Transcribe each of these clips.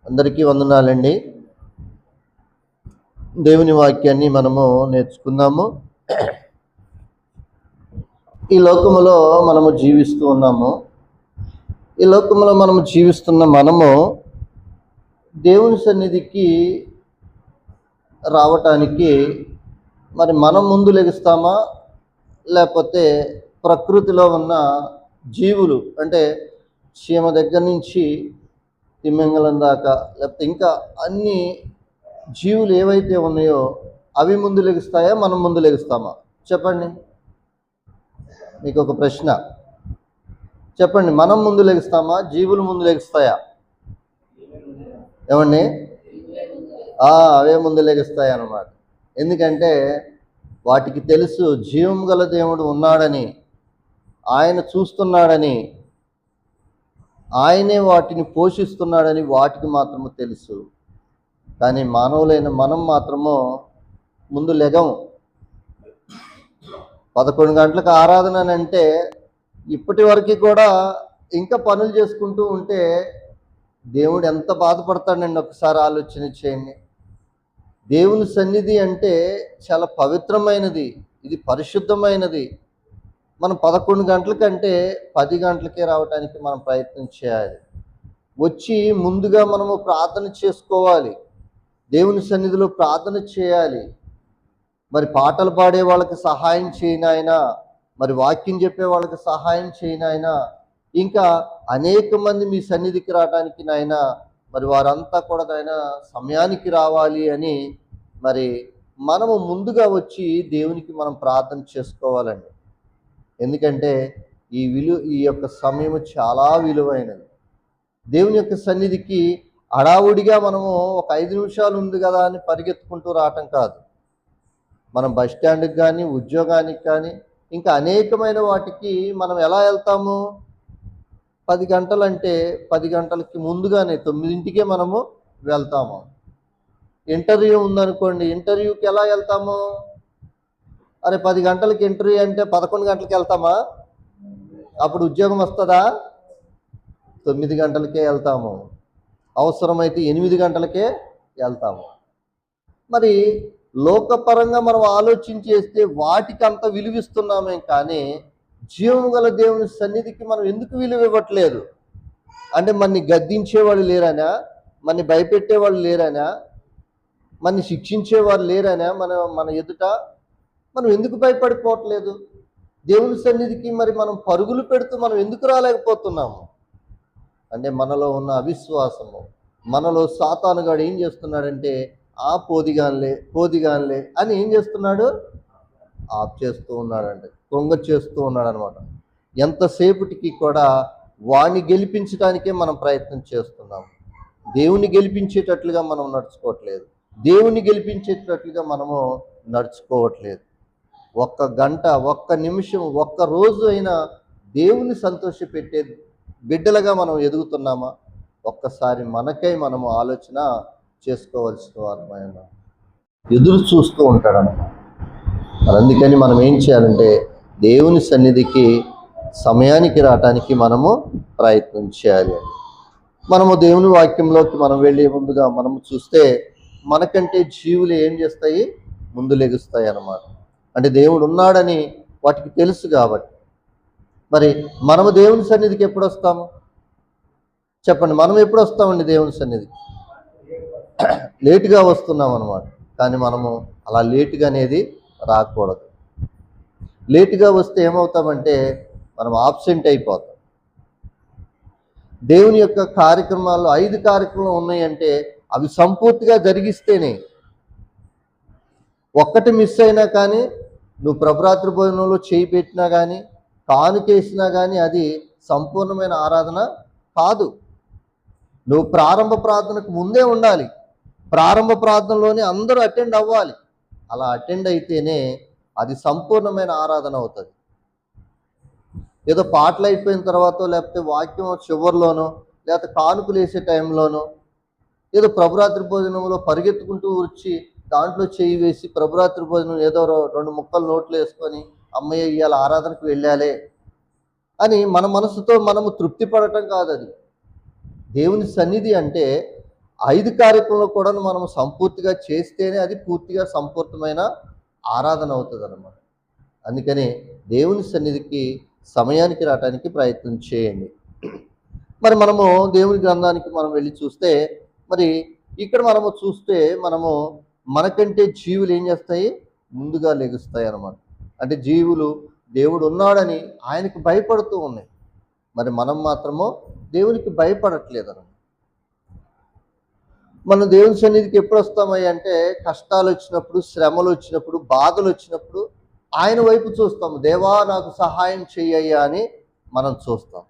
అందరికీ వందనాలండి. దేవుని వాక్యాన్ని మనము నేర్చుకుందాము. ఈ లోకములో మనము జీవిస్తూ ఉన్నాము. ఈ లోకములో మనము జీవిస్తున్న మనము దేవుని సన్నిధికి రావటానికి మరి మనం ముందు లెగుస్తామా, లేకపోతే ప్రకృతిలో ఉన్న జీవులు అంటే చీమ దగ్గర నుంచి తిమ్మింగలం దాకా, లేకపోతే ఇంకా అన్ని జీవులు ఏవైతే ఉన్నాయో అవి ముందు లెగుస్తాయా, మనం ముందు లెగుస్తామా? చెప్పండి. మీకు ఒక ప్రశ్న. చెప్పండి, మనం ముందు లెగుస్తామా, జీవులు ముందు లెగుస్తాయా? ఏమండి? అవే ముందు లెగుస్తాయి అన్నమాట. ఎందుకంటే వాటికి తెలుసు జీవం గల దేవుడు ఉన్నాడని, ఆయన చూస్తున్నాడని, ఆయనే వాటిని పోషిస్తున్నాడని వాటికి మాత్రము తెలుసు. కానీ మానవులైన మనం మాత్రము ముందు లెగము. 11 గంటలకు ఆరాధన అని అంటే ఇప్పటి వరకు కూడా ఇంకా పనులు చేసుకుంటూ ఉంటే దేవుడు ఎంత బాధపడతాడండి, ఒకసారి ఆలోచన చేయండి. దేవుని సన్నిధి అంటే చాలా పవిత్రమైనది, ఇది పరిశుద్ధమైనది. మనం 11 గంటల కంటే 10 గంటలకే రావడానికి మనం ప్రయత్నం చేయాలి. వచ్చి ముందుగా మనము ప్రార్థన చేసుకోవాలి, దేవుని సన్నిధిలో ప్రార్థన చేయాలి. మరి పాటలు పాడే వాళ్ళకి సహాయం చేయనాయనా, మరి వాక్యం చెప్పే వాళ్ళకి సహాయం చేయనాయనా, ఇంకా అనేక మంది మీ సన్నిధికి రావడానికి నాయనా, మరి వారంతా కూడా నాయన సమయానికి రావాలి అని మరి మనము ముందుగా వచ్చి దేవునికి మనం ప్రార్థన చేసుకోవాలండి. ఎందుకంటే ఈ యొక్క సమయం చాలా విలువైనది. దేవుని యొక్క సన్నిధికి హడావుడిగా మనము ఒక 5 నిమిషాలు ఉంది కదా అని పరిగెత్తుకుంటూ రావటం కాదు. మనం బస్ స్టాండ్కి కానీ, ఉద్యోగానికి కానీ, ఇంకా అనేకమైన వాటికి మనం ఎలా వెళ్తాము? 10 గంటలంటే 10 గంటలకి ముందుగానే 9ంటికే మనము వెళ్తాము. ఇంటర్వ్యూ ఉందనుకోండి, ఇంటర్వ్యూకి ఎలా వెళ్తాము? అరే 10 గంటలకి ఇంటర్వ్యూ అంటే 11 గంటలకి వెళ్తామా? అప్పుడు ఉద్యోగం వస్తుందా? 9 గంటలకే వెళ్తాము. అవసరమైతే 8 గంటలకే వెళ్తాము. మరి లోకపరంగా మనం ఆలోచించేస్తే వాటికి అంత విలువిస్తున్నామే, కానీ జీవము గల దేవుని సన్నిధికి మనం ఎందుకు విలువ ఇవ్వట్లేదు? అంటే మనని గద్దించేవాళ్ళు లేరనా, మనని భయపెట్టేవాళ్ళు లేరనా, మనని శిక్షించేవాళ్ళు లేరనా? మన ఎదుట మనం ఎందుకు భయపడిపోవట్లేదు? దేవుని సన్నిధికి మరి మనం పరుగులు పెడుతూ మనం ఎందుకు రాలేకపోతున్నాము? అంటే మనలో ఉన్న అవిశ్వాసము, మనలో సాతానుగాడు ఏం చేస్తున్నాడంటే పోదిగాన్లే అని ఏం చేస్తున్నాడు? ఆఫ్ చేస్తూ ఉన్నాడంటే, కొంగ చేస్తూ ఉన్నాడు అనమాట. ఎంతసేపటికి కూడా వాణ్ణి గెలిపించడానికే మనం ప్రయత్నం చేస్తున్నాం. దేవుని గెలిపించేటట్లుగా మనం నడుచుకోవట్లేదు, దేవుని గెలిపించేటట్లుగా మనము నడుచుకోవట్లేదు. 1 గంట, 1 నిమిషం, 1 రోజు అయినా దేవుని సంతోషపెట్టే బిడ్డలుగా మనం ఎదుగుతున్నామా? ఒక్కసారి మనకై మనము ఆలోచన చేసుకోవాల్సిన వారమైన ఎదురు చూస్తూ ఉంటాడన్నమాట. అందుకని మనం ఏం చేయాలంటే దేవుని సన్నిధికి సమయానికి రావటానికి మనము ప్రయత్నం చేయాలి. మనము దేవుని వాక్యంలోకి మనం వెళ్ళే ముందుగా మనము చూస్తే మనకంటే జీవులు ఏం చేస్తాయి? ముందు లెగుస్తాయి అన్నమాట. అంటే దేవుడు ఉన్నాడని వాటికి తెలుసు కాబట్టి. మరి మనము దేవుని సన్నిధికి ఎప్పుడు వస్తాము? చెప్పండి, మనం ఎప్పుడు వస్తామండి దేవుని సన్నిధికి? లేటుగా వస్తున్నాం అన్నమాట. కానీ మనము అలా లేటుగా అనేది రాకూడదు. లేటుగా వస్తే ఏమవుతామంటే మనం ఆబ్సెంట్ అయిపోతాం. దేవుని యొక్క కార్యక్రమాల్లో 5 కార్యక్రమాలు ఉన్నాయంటే అవి సంపూర్తిగా జరిగిస్తేనే. ఒక్కటి మిస్ అయినా కానీ, నువ్వు ప్రభరాత్రి భోజనంలో చేయి పెట్టినా కానీ, కానుకేసినా కానీ అది సంపూర్ణమైన ఆరాధన కాదు. నువ్వు ప్రారంభ ప్రార్థనకు ముందే ఉండాలి. ప్రారంభ ప్రార్థనలోనే అందరూ అటెండ్ అవ్వాలి. అలా అటెండ్ అయితేనే అది సంపూర్ణమైన ఆరాధన అవుతుంది. ఏదో పాటలు అయిపోయిన తర్వాత, లేకపోతే వాక్యం చివరిలోనో, లేకపోతే కానుకలు వేసే టైంలోనో, ఏదో ప్రభురాత్రి భోజనంలో పరిగెత్తుకుంటూ వచ్చి దాంట్లో చేయి వేసి ప్రభురాత్రి భోజనం ఏదో 2 ముక్కలు నోట్లు వేసుకొని అమ్మయ్య ఇవాళ ఆరాధనకు వెళ్ళాలే అని మన మనసుతో మనము తృప్తి పడటం కాదు. అది దేవుని సన్నిధి అంటే 5 కార్యక్రమంలో కూడా మనం సంపూర్తిగా చేస్తేనే అది పూర్తిగా సంపూర్ణమైన ఆరాధన అవుతుందన్నమాట. అందుకని దేవుని సన్నిధికి సమయానికి రావడానికి ప్రయత్నం చేయండి. మరి మనము దేవుని గ్రంథానికి మనం వెళ్ళి చూస్తే, మరి ఇక్కడ మనము చూస్తే మనకంటే జీవులు ఏం చేస్తాయి? ముందుగా లెగుస్తాయి అన్నమాట. అంటే జీవులు దేవుడు ఉన్నాడని ఆయనకు భయపడుతూ ఉన్నాయి. మరి మనం మాత్రము దేవునికి భయపడట్లేదు అన్నమాట. మనం దేవుని సన్నిధికి ఎప్పుడు వస్తామయ్య అంటే, కష్టాలు వచ్చినప్పుడు, శ్రమలు వచ్చినప్పుడు, బాధలు వచ్చినప్పుడు ఆయన వైపు చూస్తాము. దేవా నాకు సహాయం చెయ్యయ్యా అని మనం చూస్తాం.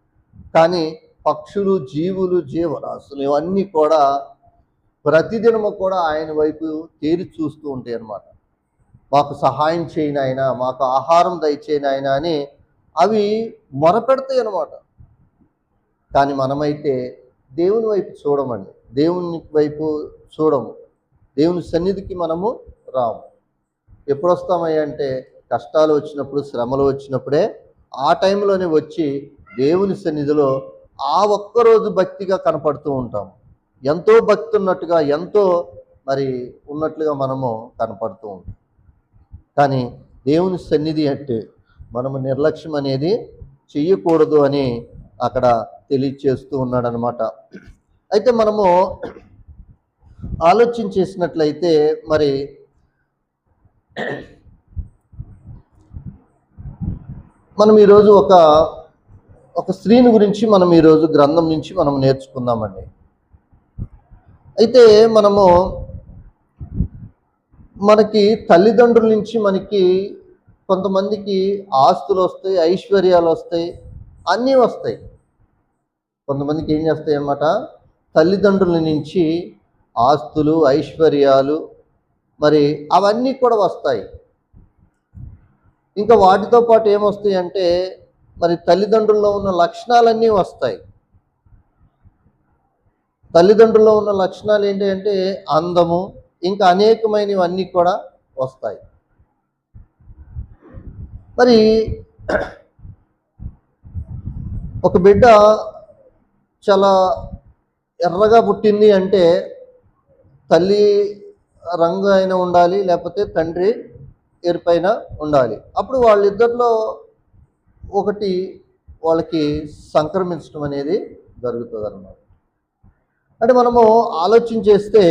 కానీ పక్షులు, జీవులు, జీవరాశులు ఇవన్నీ కూడా ప్రతిదినము కూడా ఆయన వైపు తేరి చూస్తూ ఉంటాయి అన్నమాట. మాకు సహాయం చేయి నాయనా, మాకు ఆహారం దయచేయి నాయనా అని అవి మొరపెడతాయి అన్నమాట. కానీ మనమైతే దేవుని వైపు చూడమండి. దేవుని వైపు చూడము. దేవుని సన్నిధికి మనము రాము. ఎప్పుడు వస్తామయ్యా అంటే, కష్టాలు వచ్చినప్పుడు, శ్రమలు వచ్చినప్పుడే ఆ టైంలోనే వచ్చి దేవుని సన్నిధిలో ఆ ఒక్కరోజు భక్తిగా కనపడుతూ ఉంటాము. ఎంతో భక్తి ఉన్నట్టుగా, ఎంతో ఉన్నట్లుగా మనము కనపడుతూ ఉంటాం. కానీ దేవుని సన్నిధి అంటే మనము నిర్లక్ష్యం అనేది చెయ్యకూడదు అని అక్కడ తెలియచేస్తూ ఉన్నాడనమాట. అయితే మనము ఆలోచన చేసినట్లయితే మరి మనం ఈరోజు ఒక స్త్రీని గురించి మనం ఈరోజు గ్రంథం నుంచి మనం నేర్చుకుందామండి. అయితే మనకి తల్లిదండ్రుల నుంచి మనకి కొంతమందికి ఆస్తులు వస్తాయి, ఐశ్వర్యాలు వస్తాయి, అన్నీ వస్తాయి. కొంతమందికి ఏం చేస్తాయి అన్నమాట, తల్లిదండ్రుల నుంచి ఆస్తులు, ఐశ్వర్యాలు మరి అవన్నీ కూడా వస్తాయి. ఇంకా వాటితో పాటు ఏమొస్తాయి అంటే మరి తల్లిదండ్రుల్లో ఉన్న లక్షణాలన్నీ వస్తాయి. తల్లిదండ్రుల్లో ఉన్న లక్షణాలు ఏంటి అంటే అందము, ఇంకా అనేకమైనవన్నీ కూడా వస్తాయి. మరి ఒక బిడ్డ చాలా ఎర్రగా పుట్టింది అంటే తల్లి రంగు అయినా ఉండాలి, లేకపోతే తండ్రి ఎరుపైన ఉండాలి. అప్పుడు వాళ్ళిద్దరిలో ఒకటి వాళ్ళకి సంక్రమించడం అనేది జరుగుతుంది అన్నమాట. అంటే మనము ఆలోచన చేస్తే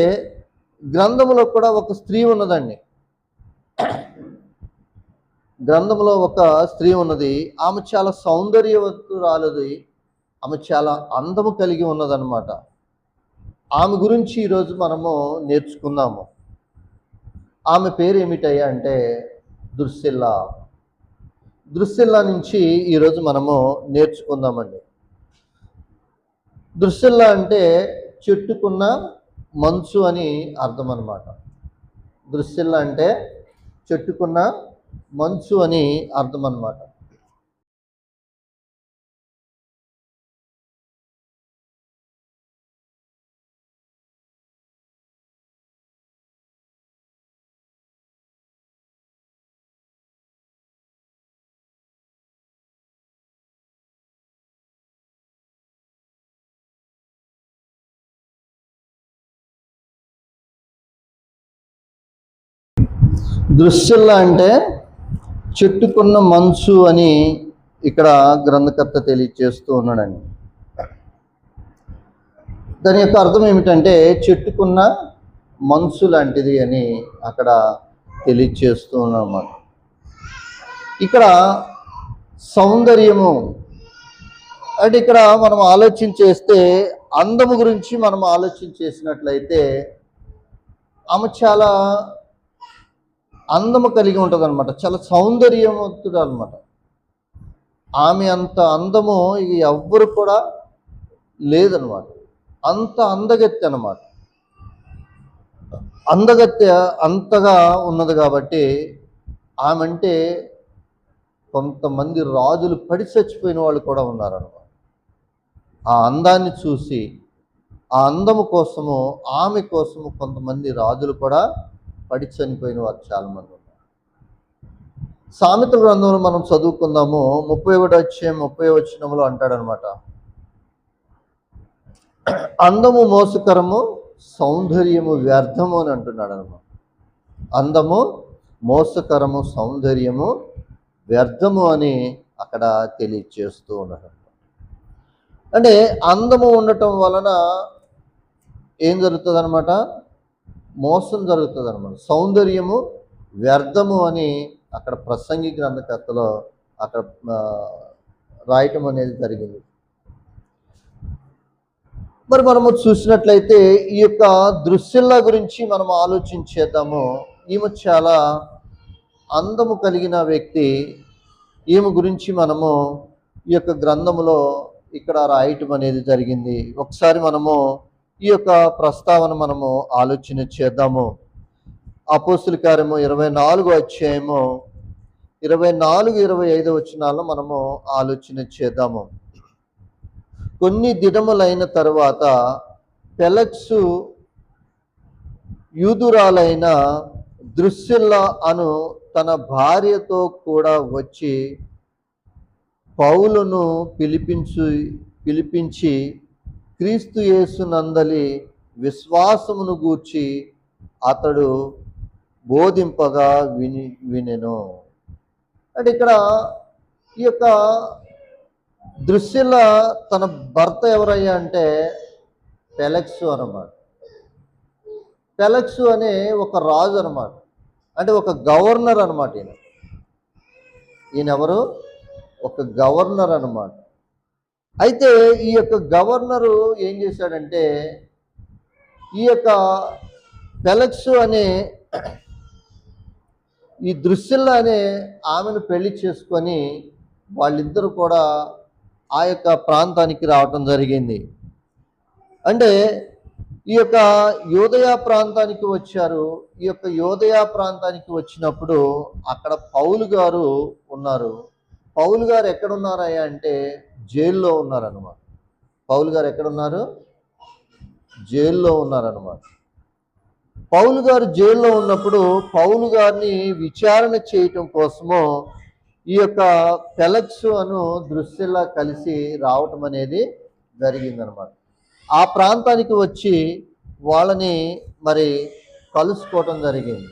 గ్రంథంలో కూడా ఒక స్త్రీ ఉన్నదండి. గ్రంథంలో ఒక స్త్రీ ఉన్నది. ఆమె చాలా సౌందర్యవంతురాలది. ఆమె చాలా అందము కలిగి ఉన్నదన్నమాట. ఆమె గురించి ఈరోజు మనము నేర్చుకుందాము. ఆమె పేరు ఏమిటయ్యా అంటే దుర్సిల్లా. దుర్సిల్లా నుంచి ఈరోజు మనము నేర్చుకుందామండి. దుర్సిల్లా అంటే చెట్టుకున్న మంచు అని అర్థం అన్నమాట. దుర్సిల్లా అంటే చెట్టుకున్న మంచు అని అర్థం అన్నమాట. దృశ్యల్లా అంటే చెట్టుకున్న మంచు అని ఇక్కడ గ్రంథకర్త తెలియచేస్తూ ఉన్నాడండి. దాని యొక్క అర్థం ఏమిటంటే చెట్టుకున్న మంచు లాంటిది అని అక్కడ తెలియచేస్తూ ఉన్నమాట. ఇక్కడ సౌందర్యము అంటే ఇక్కడ మనం ఆలోచన చేస్తే అందము గురించి మనం ఆలోచన చేసినట్లయితే ఆమె చాలా అందము కలిగి ఉంటుంది అనమాట. చాలా సౌందర్యవంతుడు అనమాట. ఆమె అంత అందము ఎవ్వరు కూడా లేదనమాట. అంత అందగత్తె అనమాట. అందగత్తె అంతగా ఉన్నది కాబట్టి ఆమె అంటే కొంతమంది రాజులు పడి చచ్చిపోయిన వాళ్ళు కూడా ఉన్నారనమాట. ఆ అందాన్ని చూసి ఆ అందము కోసము ఆమె కోసము కొంతమంది రాజులు కూడా పడి చనిపోయిన వారు చాలామంది ఉన్నారు. సామెతల గ్రంథంలో మనం చదువుకుందాము. 31 వచనంలో అంటాడనమాట, అందము మోసకరము, సౌందర్యము వ్యర్థము అని అంటున్నాడు అనమాట. అందము మోసకరము, సౌందర్యము వ్యర్థము అని అక్కడ తెలియచేస్తూ ఉన్నాడు. అంటే అందము ఉండటం వలన ఏం జరుగుతుంది అనమాట? మోసం జరుగుతుంది అనమాట. సౌందర్యము వ్యర్థము అని అక్కడ ప్రసంగి గ్రంథకర్తలో అక్కడ రాయటం అనేది జరిగింది. మరి మనము చూసినట్లయితే ఈ యొక్క దృశ్యల గురించి మనం ఆలోచించేద్దాము. ఈమె చాలా అందము కలిగిన వ్యక్తి. ఈమె గురించి మనము ఈ యొక్క గ్రంథములో ఇక్కడ రాయటం అనేది జరిగింది. ఒకసారి మనము ఈ యొక్క ప్రస్తావన మనము ఆలోచన చేద్దాము. అపోస్తుల కార్యము 24వ అధ్యాయము 24-25 వచనాల్లో మనము ఆలోచన చేద్దాము. కొన్ని దినములైన తరువాత ఫెలక్సు యూదురాలైన ద్రుసిల్ల అను తన భార్యతో కూడా వచ్చి పౌలును పిలిపించి క్రీస్తు యేసునందలి విశ్వాసమును గూర్చి అతడు బోధింపగా వినెను. అంటే ఇక్కడ ఈ యొక్క దృశ్యల తన భర్త ఎవరయ్యా అంటే ఫెలక్సు అన్నమాట. ఫెలక్సు అనే ఒక రాజు అన్నమాట. అంటే ఒక గవర్నర్ అన్నమాట. ఈయన ఎవరు? ఒక గవర్నర్ అన్నమాట. అయితే ఈ యొక్క గవర్నరు ఏం చేశాడంటే ఈ యొక్క ఫెలక్సు అనే ఈ దృశ్యల అనే ఆమెను పెళ్లి చేసుకొని వాళ్ళిద్దరూ కూడా ఆ యొక్క ప్రాంతానికి రావటం జరిగింది. అంటే ఈ యొక్క యోదయ ప్రాంతానికి వచ్చారు. ఈ యొక్క యోదయ ప్రాంతానికి వచ్చినప్పుడు అక్కడ పౌలు గారు ఉన్నారు. పౌలు గారు ఎక్కడున్నారయ్యా అంటే జైల్లో ఉన్నారన్నమాట. పౌలు గారు ఎక్కడున్నారు? జైల్లో ఉన్నారన్నమాట. పౌలు గారు జైల్లో ఉన్నప్పుడు పౌలు గారిని విచారణ చేయటం కోసము ఈ యొక్క ఫెలక్సు అను దృశ్యలా కలిసి రావటం అనేది జరిగిందనమాట. ఆ ప్రాంతానికి వచ్చి వాళ్ళని మరి కలుసుకోవటం జరిగింది.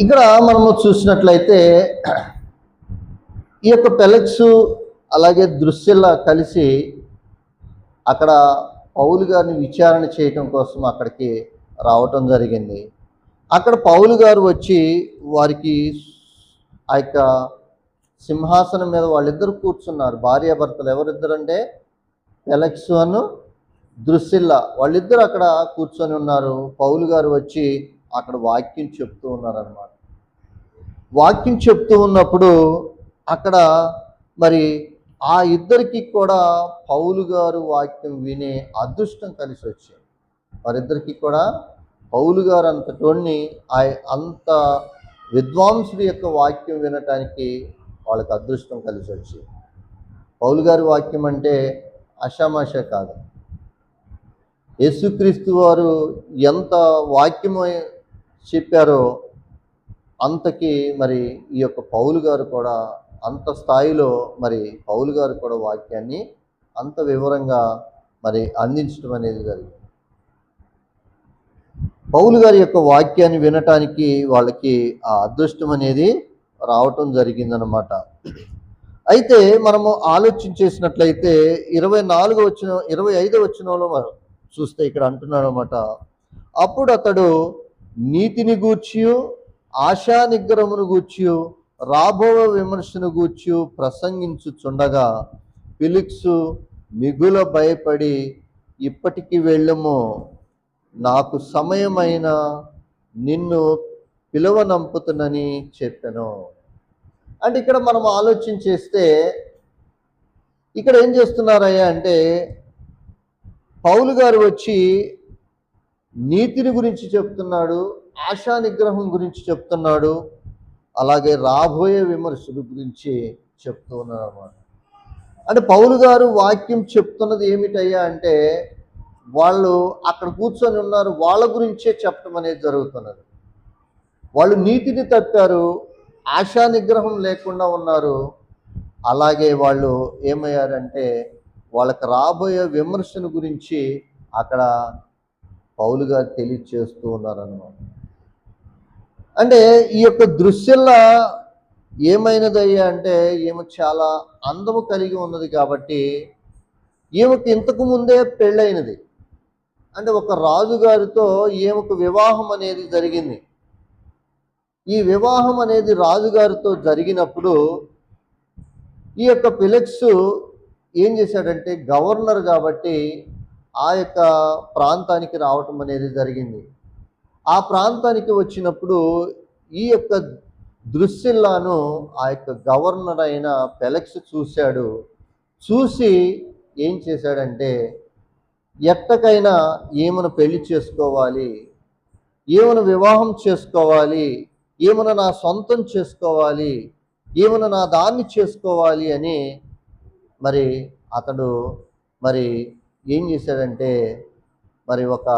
ఇక్కడ మనము చూసినట్లయితే ఈ యొక్క ఫెలక్సు అలాగే దృశ్యలా కలిసి అక్కడ పౌలు గారిని విచారణ చేయటం కోసం అక్కడికి రావటం జరిగింది. అక్కడ పౌలు గారు వచ్చి వారికి ఆ యొక్క సింహాసనం మీద వాళ్ళిద్దరు కూర్చున్నారు. భార్యాభర్తలు. ఎవరిద్దరంటే ఫెలక్సు అను దృశ్యల్లా వాళ్ళిద్దరు అక్కడ కూర్చొని ఉన్నారు. పౌలు గారు వచ్చి అక్కడ వాక్యం చెప్తూ ఉన్నారన్నమాట. వాక్యం చెప్తూ ఉన్నప్పుడు అక్కడ మరి ఆ ఇద్దరికి కూడా పౌలు గారు వాక్యం వినే అదృష్టం కలిసి వచ్చింది. వారిద్దరికి కూడా పౌలు గారు అంతటోడిని అంత విద్వాంసుడి యొక్క వాక్యం వినటానికి వాళ్ళకి అదృష్టం కలిసి వచ్చింది. పౌలు గారి వాక్యం అంటే ఆషామాష కాదు. యేసుక్రీస్తు వారు ఎంత వాక్యము చెప్పారో అంతకి మరి ఈ యొక్క పౌలు గారు కూడా అంత స్థాయిలో మరి పౌలు గారు కూడా వాక్యాన్ని అంత వివరంగా మరి అందించడం అనేది జరిగింది. పౌలు గారి యొక్క వాక్యాన్ని వినటానికి వాళ్ళకి ఆ అదృష్టం అనేది రావటం జరిగిందనమాట. అయితే మనము ఆలోచించేసినట్లయితే 25వ వచనంలో చూస్తే ఇక్కడ అంటున్నాడు అనమాట. అప్పుడు అతడు నీతిని గూర్చియు ఆశా నిగ్రహమును గూర్చియు రాబో విమర్శను గూర్చి ప్రసంగించుచుండగా ఫెలిక్సు మిగుల భయపడి ఇప్పటికి వెళ్ళము, నాకు సమయమైన నిన్ను పిలువనంపుతునని చెప్పాను. అంటే ఇక్కడ మనం ఆలోచించేస్తే ఇక్కడ ఏం చేస్తున్నారయ్యా అంటే పౌలు గారు వచ్చి నీతిని గురించి చెప్తున్నాడు, ఆశా నిగ్రహం గురించి చెప్తున్నాడు, అలాగే రాబోయే విమర్శల గురించి చెప్తూ ఉన్నారు అన్నమాట. అంటే పౌలు గారు వాక్యం చెప్తున్నది ఏమిటయ్యా అంటే వాళ్ళు అక్కడ కూర్చొని ఉన్నారు, వాళ్ళ గురించే చెప్పడం అనేది జరుగుతున్నది. వాళ్ళు నీతిని తప్పారు, ఆశా నిగ్రహం లేకుండా ఉన్నారు. అలాగే వాళ్ళు ఏమయ్యారంటే వాళ్ళకి రాబోయే విమర్శన గురించి అక్కడ పౌలు గారు తెలియచేస్తూ ఉన్నారన్నమాట. అంటే ఈ యొక్క దృశ్యంలో ఏమైనదయ్యా అంటే ఈమె చాలా అందము కలిగి ఉన్నది కాబట్టి ఈమెకు ఇంతకు ముందే పెళ్ళైనది. అంటే ఒక రాజుగారితో ఈమెకు వివాహం అనేది జరిగింది. ఈ వివాహం అనేది రాజుగారితో జరిగినప్పుడు ఈ యొక్క ఫెలిక్స్ ఏం చేశాడంటే గవర్నర్ కాబట్టి ఆ యొక్క ప్రాంతానికి రావటం అనేది జరిగింది. ఆ ప్రాంతానికి వచ్చినప్పుడు ఈ యొక్క దృశ్యలాను ఆ యొక్క గవర్నర్ అయిన ఫెలిక్స్ చూశాడు. చూసి ఏం చేశాడంటే ఎట్టకైనా ఈమెను పెళ్లి చేసుకోవాలి, ఈమెను వివాహం చేసుకోవాలి, ఈమెను నా సొంతం చేసుకోవాలి, ఈమెను నా దాన్ని చేసుకోవాలి అని మరి అతడు మరి ఏం చేశాడంటే మరి ఒక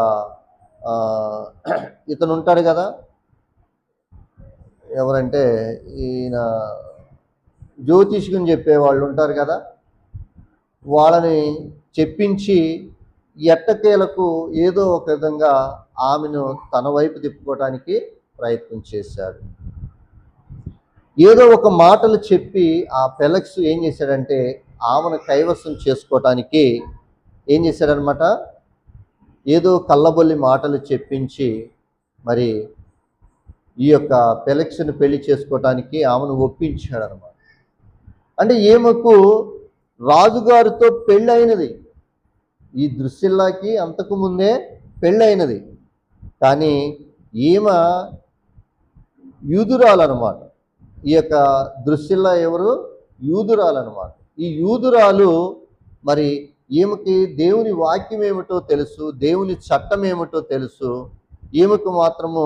ఇతను ఉంటాడు కదా, ఎవరంటే ఈయన జ్యోతిష్కుని చెప్పేవాళ్ళు ఉంటారు కదా, వాళ్ళని చెప్పించి ఎట్టకేలకు ఏదో ఒక విధంగా ఆమెను తన వైపు తిప్పుకోవడానికి ప్రయత్నం చేశాడు. ఏదో ఒక మాటలు చెప్పి ఆ ఫెలిక్స్ ఏం చేశాడంటే ఆమెను కైవసం చేసుకోవటానికి ఏం చేశాడనమాట, ఏదో కళ్ళబొల్లి మాటలు చెప్పించి మరి ఈ యొక్క ఫెలిక్స్ని పెళ్లి చేసుకోవటానికి ఆమెను ఒప్పించాడనమాట. అంటే ఈమెకు రాజుగారితో పెళ్ళైనది, ఈ దృశ్యలాకి అంతకు ముందే పెళ్ళైనది, కానీ ఈమె యూదురాలన్నమాట. ఈ యొక్క దృశ్యలా ఎవరు? యూదురాలన్నమాట. ఈ యూదురాలు మరి ఈమెకి దేవుని వాక్యం ఏమిటో తెలుసు, దేవుని చట్టం ఏమిటో తెలుసు, ఈమెకు మాత్రము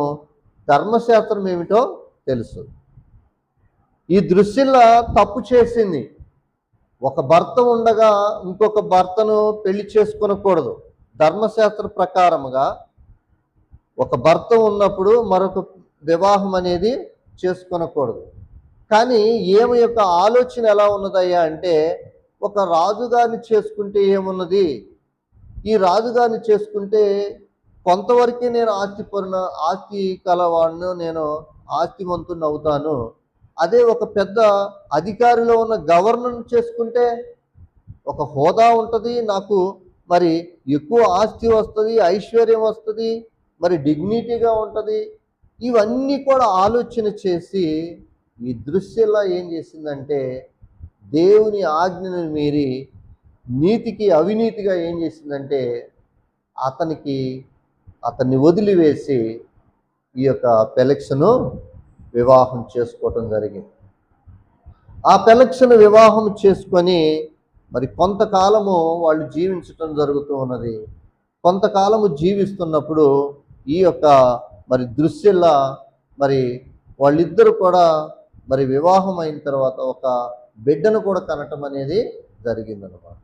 ధర్మశాస్త్రం ఏమిటో తెలుసు. ఈ దృశ్యలా తప్పు చేసింది. ఒక భర్త ఉండగా ఇంకొక భర్తను పెళ్లి చేసుకొనకూడదు. ధర్మశాస్త్ర ప్రకారముగా ఒక భర్త ఉన్నప్పుడు మరొక వివాహం అనేది చేసుకొనకూడదు. కానీ ఈమె యొక్క ఆలోచన ఎలా ఉన్నదయ్యా అంటే ఒక రాజుగారిని చేసుకుంటే ఏమున్నది, ఈ రాజుగారిని చేసుకుంటే కొంతవరకే నేను ఆస్తి కలవాడిను, నేను ఆస్తివంతుని అవుతాను. అదే ఒక పెద్ద అధికారిలో ఉన్న గవర్నర్ని చేసుకుంటే ఒక హోదా ఉంటుంది, నాకు మరి ఎక్కువ ఆస్తి వస్తుంది, ఐశ్వర్యం వస్తుంది, మరి డిగ్నిటీగా ఉంటుంది. ఇవన్నీ కూడా ఆలోచన చేసి ఈ దృశ్యంలో ఏం చేసిందంటే దేవుని ఆజ్ఞను మీరి నీతికి అవినీతిగా ఏం చేసిందంటే అతన్ని వదిలివేసి ఈ యొక్క ఫెలిక్స్ను వివాహం చేసుకోవటం జరిగింది. ఆ ఫెలిక్స్ను వివాహం చేసుకొని మరి కొంతకాలము వాళ్ళు జీవించటం జరుగుతూ ఉన్నది. కొంతకాలము జీవిస్తున్నప్పుడు ఈ యొక్క మరి దృశ్యంలా మరి వాళ్ళిద్దరూ కూడా మరి వివాహం అయిన తర్వాత ఒక బిడ్డను కూడా కనటం అనేది జరిగిందన్నమాట.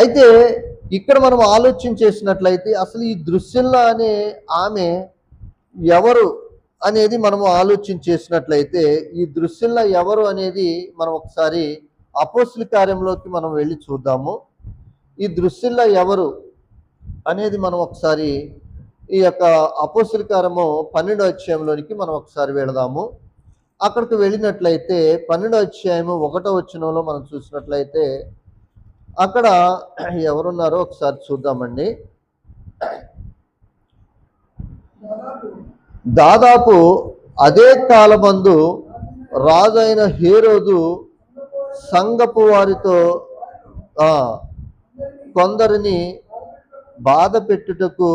అయితే ఇక్కడ మనం ఆలోచన చేసినట్లయితే అసలు ఈ దృశ్యంలో అనే ఆమె ఎవరు అనేది మనము ఆలోచన చేసినట్లయితే ఈ దృశ్యంలో ఎవరు అనేది మనం ఒకసారి అపోస్తుల కార్యంలోకి మనం వెళ్ళి చూద్దాము. ఈ దృశ్యంలో ఎవరు అనేది మనం ఒకసారి ఈ యొక్క అపోస్తుల కార్యము 12వ అధ్యాయంలోనికి మనం ఒకసారి వెళదాము. అక్కడికి వెళ్ళినట్లయితే 12వ అధ్యాయము 1వ వచనంలో మనం చూసినట్లయితే అక్కడ ఎవరున్నారో ఒకసారి చూద్దామండి. దాదాపు అదే కాలమందు రాజైన హేరోదు సంఘపు వారితో కొందరిని బాధ పెట్టుటకు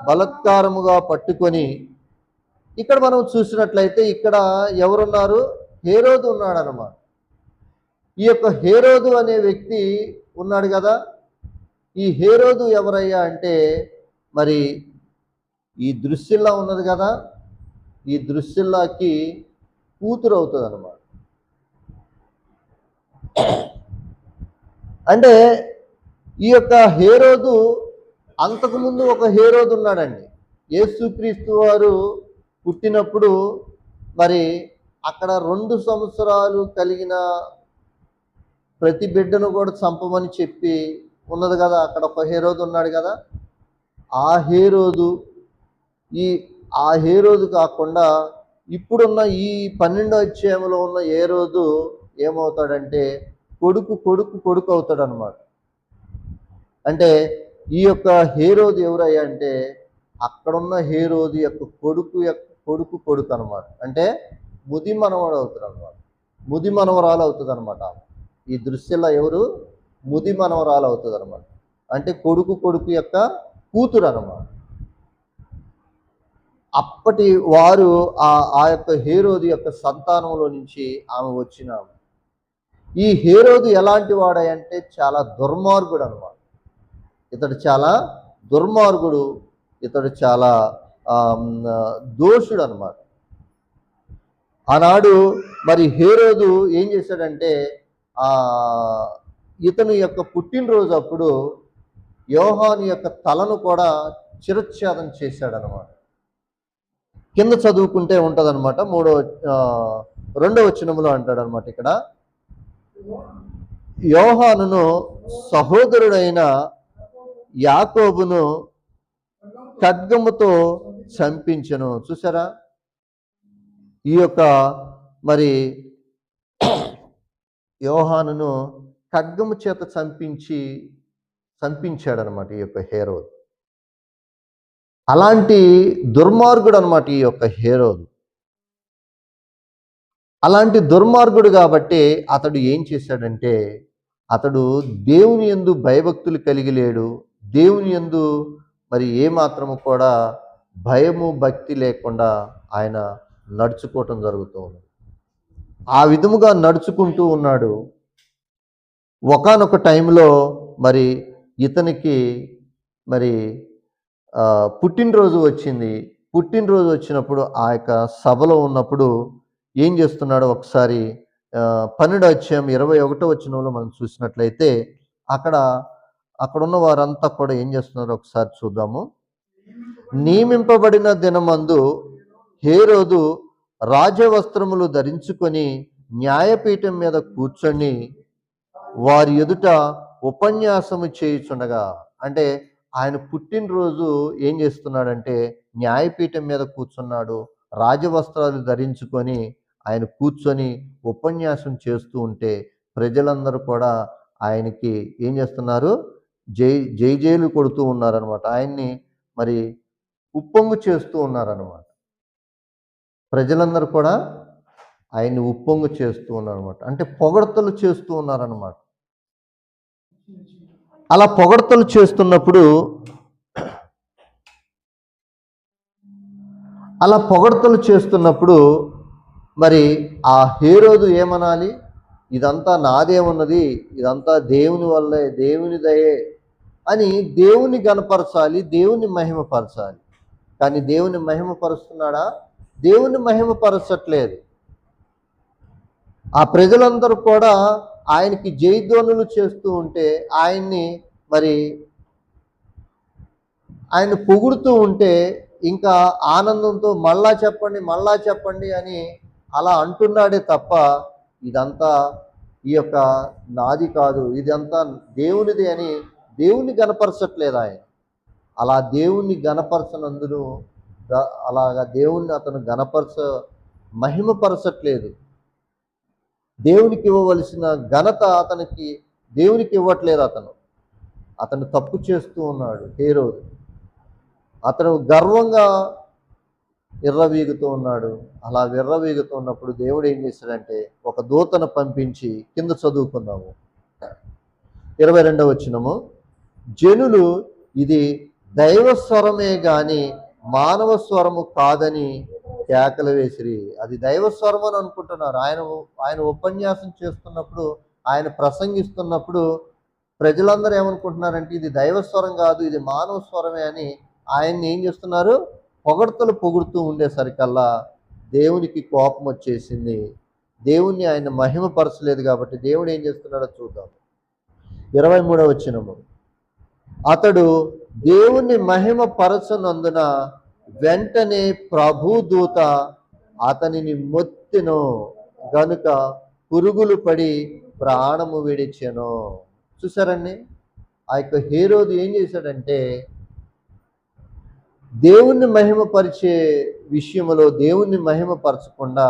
బలత్కారముగా పట్టుకొని, ఇక్కడ మనం చూసినట్లయితే ఇక్కడ ఎవరున్నారు? హేరోదు ఉన్నాడు అన్నమాట. ఈ యొక్క హేరోదు అనే వ్యక్తి ఉన్నాడు కదా. ఈ హేరోదు ఎవరయ్యా అంటే మరి ఈ దృశ్యంలా ఉన్నది కదా, ఈ దృశ్యంలాకి కూతురు అవుతుంది అన్నమాట. అంటే ఈ యొక్క హేరోదు అంతకుముందు ఒక హేరోదు ఉన్నాడండి. యేసుక్రీస్తు వారు పుట్టినప్పుడు మరి అక్కడ 2 సంవత్సరాలు కలిగిన ప్రతి బిడ్డను కూడా చంపమని చెప్పి ఉన్నది కదా. అక్కడ ఒక హేరోదు ఉన్నాడు కదా. ఆ హేరోదు ఈ ఆ హేరోదు కాకుండా ఇప్పుడున్న ఈ 12వ అధ్యాయంలో ఉన్న హేరోదు ఏమవుతాడంటే కొడుకు కొడుకు కొడుకు అవుతాడనమాట. అంటే ఈ యొక్క హేరోదు ఎవరయ్యా అంటే అక్కడున్న హేరోదు యొక్క కొడుకు కొడుకు అనమాట. అంటే ముది మనవడు అవుతాడు అనమాట. ముది మనవరాలు అవుతుంది అనమాట. ఈ దృశ్యంలో ఎవరు ముది మనవరాలు అవుతుంది అనమాట. అంటే కొడుకు కొడుకు యొక్క కూతురు అనమాట. అప్పటి వారు ఆ యొక్క హేరోదు యొక్క సంతానంలో నుంచి ఆమె వచ్చిన ఈ హేరోదు ఎలాంటి వాడంటే చాలా దుర్మార్గుడు అనమాట. ఇతడు చాలా దుర్మార్గుడు, ఇతడు చాలా దోషుడు అనమాట. ఆనాడు మరి హేరోదు ఏం చేశాడంటే ఇతని యొక్క పుట్టినరోజు అప్పుడు యోహాను యొక్క తలను కూడా శిరచ్ఛేదం చేశాడనమాట. కింద చదువుకుంటే ఉంటదన్నమాట. 2వ వచనంలో అంటాడనమాట. ఇక్కడ యోహానును సహోదరుడైన యాకోబును ఖడ్గముతో చంపించెను. చూసారా, ఈ యొక్క మరి యోహానును ఖడ్గము చేత చంపించాడనమాట ఈ యొక్క హేరోదు. అలాంటి దుర్మార్గుడు అనమాట ఈ యొక్క హేరోదు. అలాంటి దుర్మార్గుడు కాబట్టి అతడు ఏం చేశాడంటే అతడు దేవుని యందు భయభక్తులు కలిగి లేడు. దేవుని యందు మరి ఏమాత్రము కూడా భయము భక్తి లేకుండా ఆయన నడుచుకోవటం జరుగుతూ ఉంది. ఆ విధముగా నడుచుకుంటూ ఉన్నాడు. ఒకానొక టైంలో మరి ఇతనికి మరి పుట్టినరోజు వచ్చింది. పుట్టినరోజు వచ్చినప్పుడు ఆ యొక్క సభలో ఉన్నప్పుడు ఏం చేస్తున్నాడో ఒకసారి 12వ అధ్యాయం 21వ వచనంలో మనం చూసినట్లయితే అక్కడున్న వారంతా కూడా ఏం చేస్తున్నారో ఒకసారి చూద్దాము. నియమింపబడిన దినమందు హేరోదు రాజవస్త్రములు ధరించుకొని న్యాయపీఠం మీద కూర్చొని వారి ఎదుట ఉపన్యాసము చేయుచుండగా, అంటే ఆయన పుట్టినరోజు ఏం చేస్తున్నాడంటే న్యాయపీఠం మీద కూర్చున్నాడు. రాజవస్త్రాలు ధరించుకొని ఆయన కూర్చొని ఉపన్యాసం చేస్తూ ఉంటే ప్రజలందరూ కూడా ఆయనకి ఏం చేస్తున్నారు, జైలు కొడుతూ ఉన్నారనమాట. ఆయన్ని మరి ఉప్పొంగు చేస్తూ ఉన్నారనమాట. ప్రజలందరూ కూడా ఆయన్ని ఉప్పొంగు చేస్తూ ఉన్నారనమాట. అంటే పొగడ్తలు చేస్తూ ఉన్నారనమాట. అలా పొగడ్తలు చేస్తున్నప్పుడు మరి ఆ హేరోదు ఏమనాలి, ఇదంతా నాదేమున్నది, ఇదంతా దేవుని వల్లే, దేవుని దయే అని దేవుని గణపరచాలి, దేవుని మహిమపరచాలి. కానీ దేవుని మహిమపరుస్తున్నాడా? దేవుని మహిమపరచట్లేదు. ఆ ప్రజలందరూ కూడా ఆయనకి జయధ్వనులు చేస్తూ ఉంటే ఆయన పొగుడుతూ ఉంటే ఇంకా ఆనందంతో మళ్ళా చెప్పండి అని అలా అంటున్నాడే తప్ప ఇదంతా ఈ యొక్క నాది కాదు, ఇదంతా దేవునిది అని దేవుని గణపరచట్లేదు ఆయన. అలా దేవుణ్ణి గణపరచనందును అలాగా దేవుణ్ణి అతను మహిమపరచట్లేదు. దేవునికి ఇవ్వవలసిన ఘనత దేవునికి ఇవ్వట్లేదు. అతను తప్పు చేస్తూ ఉన్నాడు హేరోదు. అతను గర్వంగా విర్రవీగుతూ ఉన్నాడు. అలా విర్రవీగుతూ ఉన్నప్పుడు దేవుడు ఏం చేశాడంటే ఒక దూతను పంపించి, కింద చదువుకుందాము 22వ వచనము, జనులు ఇది దైవస్వరమే గాని మానవ స్వరము కాదని కేకలు వేసిరి. అది దైవస్వరం అని అనుకుంటున్నారు. ఆయన ఉపన్యాసం చేస్తున్నప్పుడు, ఆయన ప్రసంగిస్తున్నప్పుడు ప్రజలందరూ ఏమనుకుంటున్నారంటే ఇది దైవస్వరం కాదు, ఇది మానవ స్వరమే అని ఆయన్ని ఏం చేస్తున్నారు, పొగుడుతూ ఉండేసరికల్లా దేవునికి కోపం వచ్చేసింది. దేవుణ్ణి ఆయన మహిమపరచలేదు కాబట్టి దేవుడు ఏం చేస్తున్నాడో చూద్దాం. 23వ వచనము, అతడు దేవుణ్ణి మహిమపరచనందున వెంటనే ప్రభుదూత అతనిని మొత్తెను గనుక పురుగులు పడి ప్రాణము విడిచెను. చూసారండి, ఆ యొక్క హేరోదు ఏం చేశాడంటే దేవుణ్ణి మహిమపరిచే విషయంలో దేవుణ్ణి మహిమపరచకుండా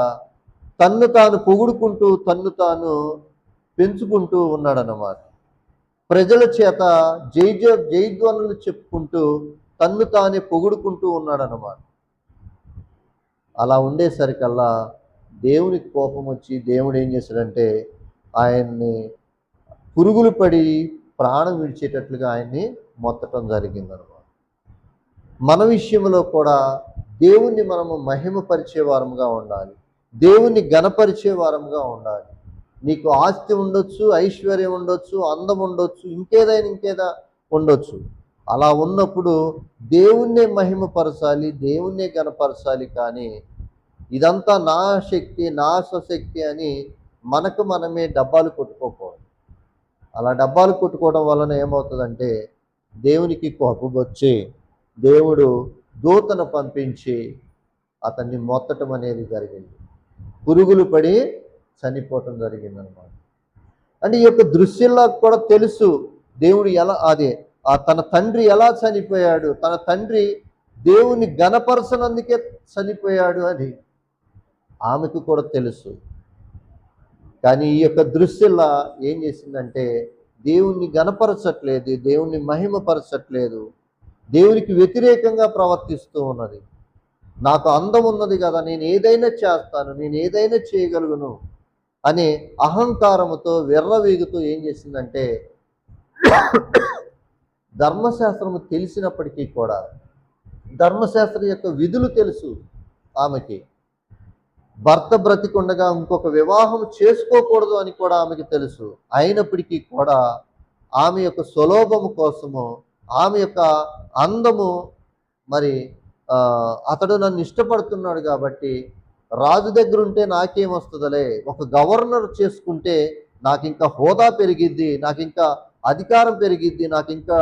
తన్ను తాను పొగుడుకుంటూ తన్ను తాను పెంచుకుంటూ ఉన్నాడన్నమాట. ప్రజల చేత జయధ్వనులు చెప్పుకుంటూ తన్ను తానే పొగుడుకుంటూ ఉన్నాడన్నమాట. అలా ఉండేసరికల్లా దేవునికి కోపం వచ్చి దేవుడు ఏం చేశాడంటే ఆయన్ని పురుగులు పడి ప్రాణం విడిచేటట్లుగా ఆయన్ని మొత్తటం జరిగిందన్నమాట. మన విషయంలో కూడా దేవుణ్ణి మనము మహిమపరిచే వారముగా ఉండాలి. దేవుణ్ణి ఘనపరిచే వారముగా ఉండాలి. నీకు ఆస్తి ఉండొచ్చు, ఐశ్వర్యం ఉండొచ్చు, అందం ఉండొచ్చు, ఇంకేదా ఉండొచ్చు. అలా ఉన్నప్పుడు దేవుణ్ణే మహిమపరచాలి, దేవుణ్ణే ఘనపరచాలి. కానీ ఇదంతా నా శక్తి, నా స్వశక్తి అని మనకు మనమే డబ్బాలు కొట్టుకోకూడదు. అలా డబ్బాలు కొట్టుకోవడం వలన ఏమవుతుందంటే దేవునికి కోపం వచ్చి దేవుడు దూతను పంపించి అతన్ని మొత్తటం అనేది జరిగింది. పురుగులు పడి చనిపోవటం జరిగిందనమాట. అంటే ఈ యొక్క దృశ్యంలో కూడా తెలుసు దేవుడు తన తండ్రి ఎలా చనిపోయాడు, తన తండ్రి దేవుని ఘనపరచనందుకే చనిపోయాడు అని ఆమెకు కూడా తెలుసు. కానీ ఈ యొక్క దృశ్యంలో ఏం చేసిందంటే దేవుణ్ణి ఘనపరచట్లేదు, దేవుణ్ణి మహిమపరచట్లేదు, దేవునికి వ్యతిరేకంగా ప్రవర్తిస్తూ ఉన్నది. నాకు అందం ఉన్నది కదా, నేను ఏదైనా చేస్తాను, నేను ఏదైనా చేయగలుగును అనే అహంకారముతో విర్రవీగుతూ ఏం చేసిందంటే ధర్మశాస్త్రము తెలిసినప్పటికీ కూడా, ధర్మశాస్త్రం యొక్క విధులు తెలుసు ఆమెకి, భర్త బ్రతికుండగా ఇంకొక వివాహం చేసుకోకూడదు అని కూడా ఆమెకి తెలుసు. అయినప్పటికీ కూడా ఆమె యొక్క స్వలోభము కోసము, ఆమె యొక్క అందము, మరి అతడు నన్ను ఇష్టపడుతున్నాడు కాబట్టి రాజు దగ్గర ఉంటే నాకేమొస్తుందిలే, ఒక గవర్నర్ చేసుకుంటే నాకు ఇంకా హోదా పెరిగిద్ది, నాకు ఇంకా అధికారం పెరిగిద్ది, నాకు ఇంకా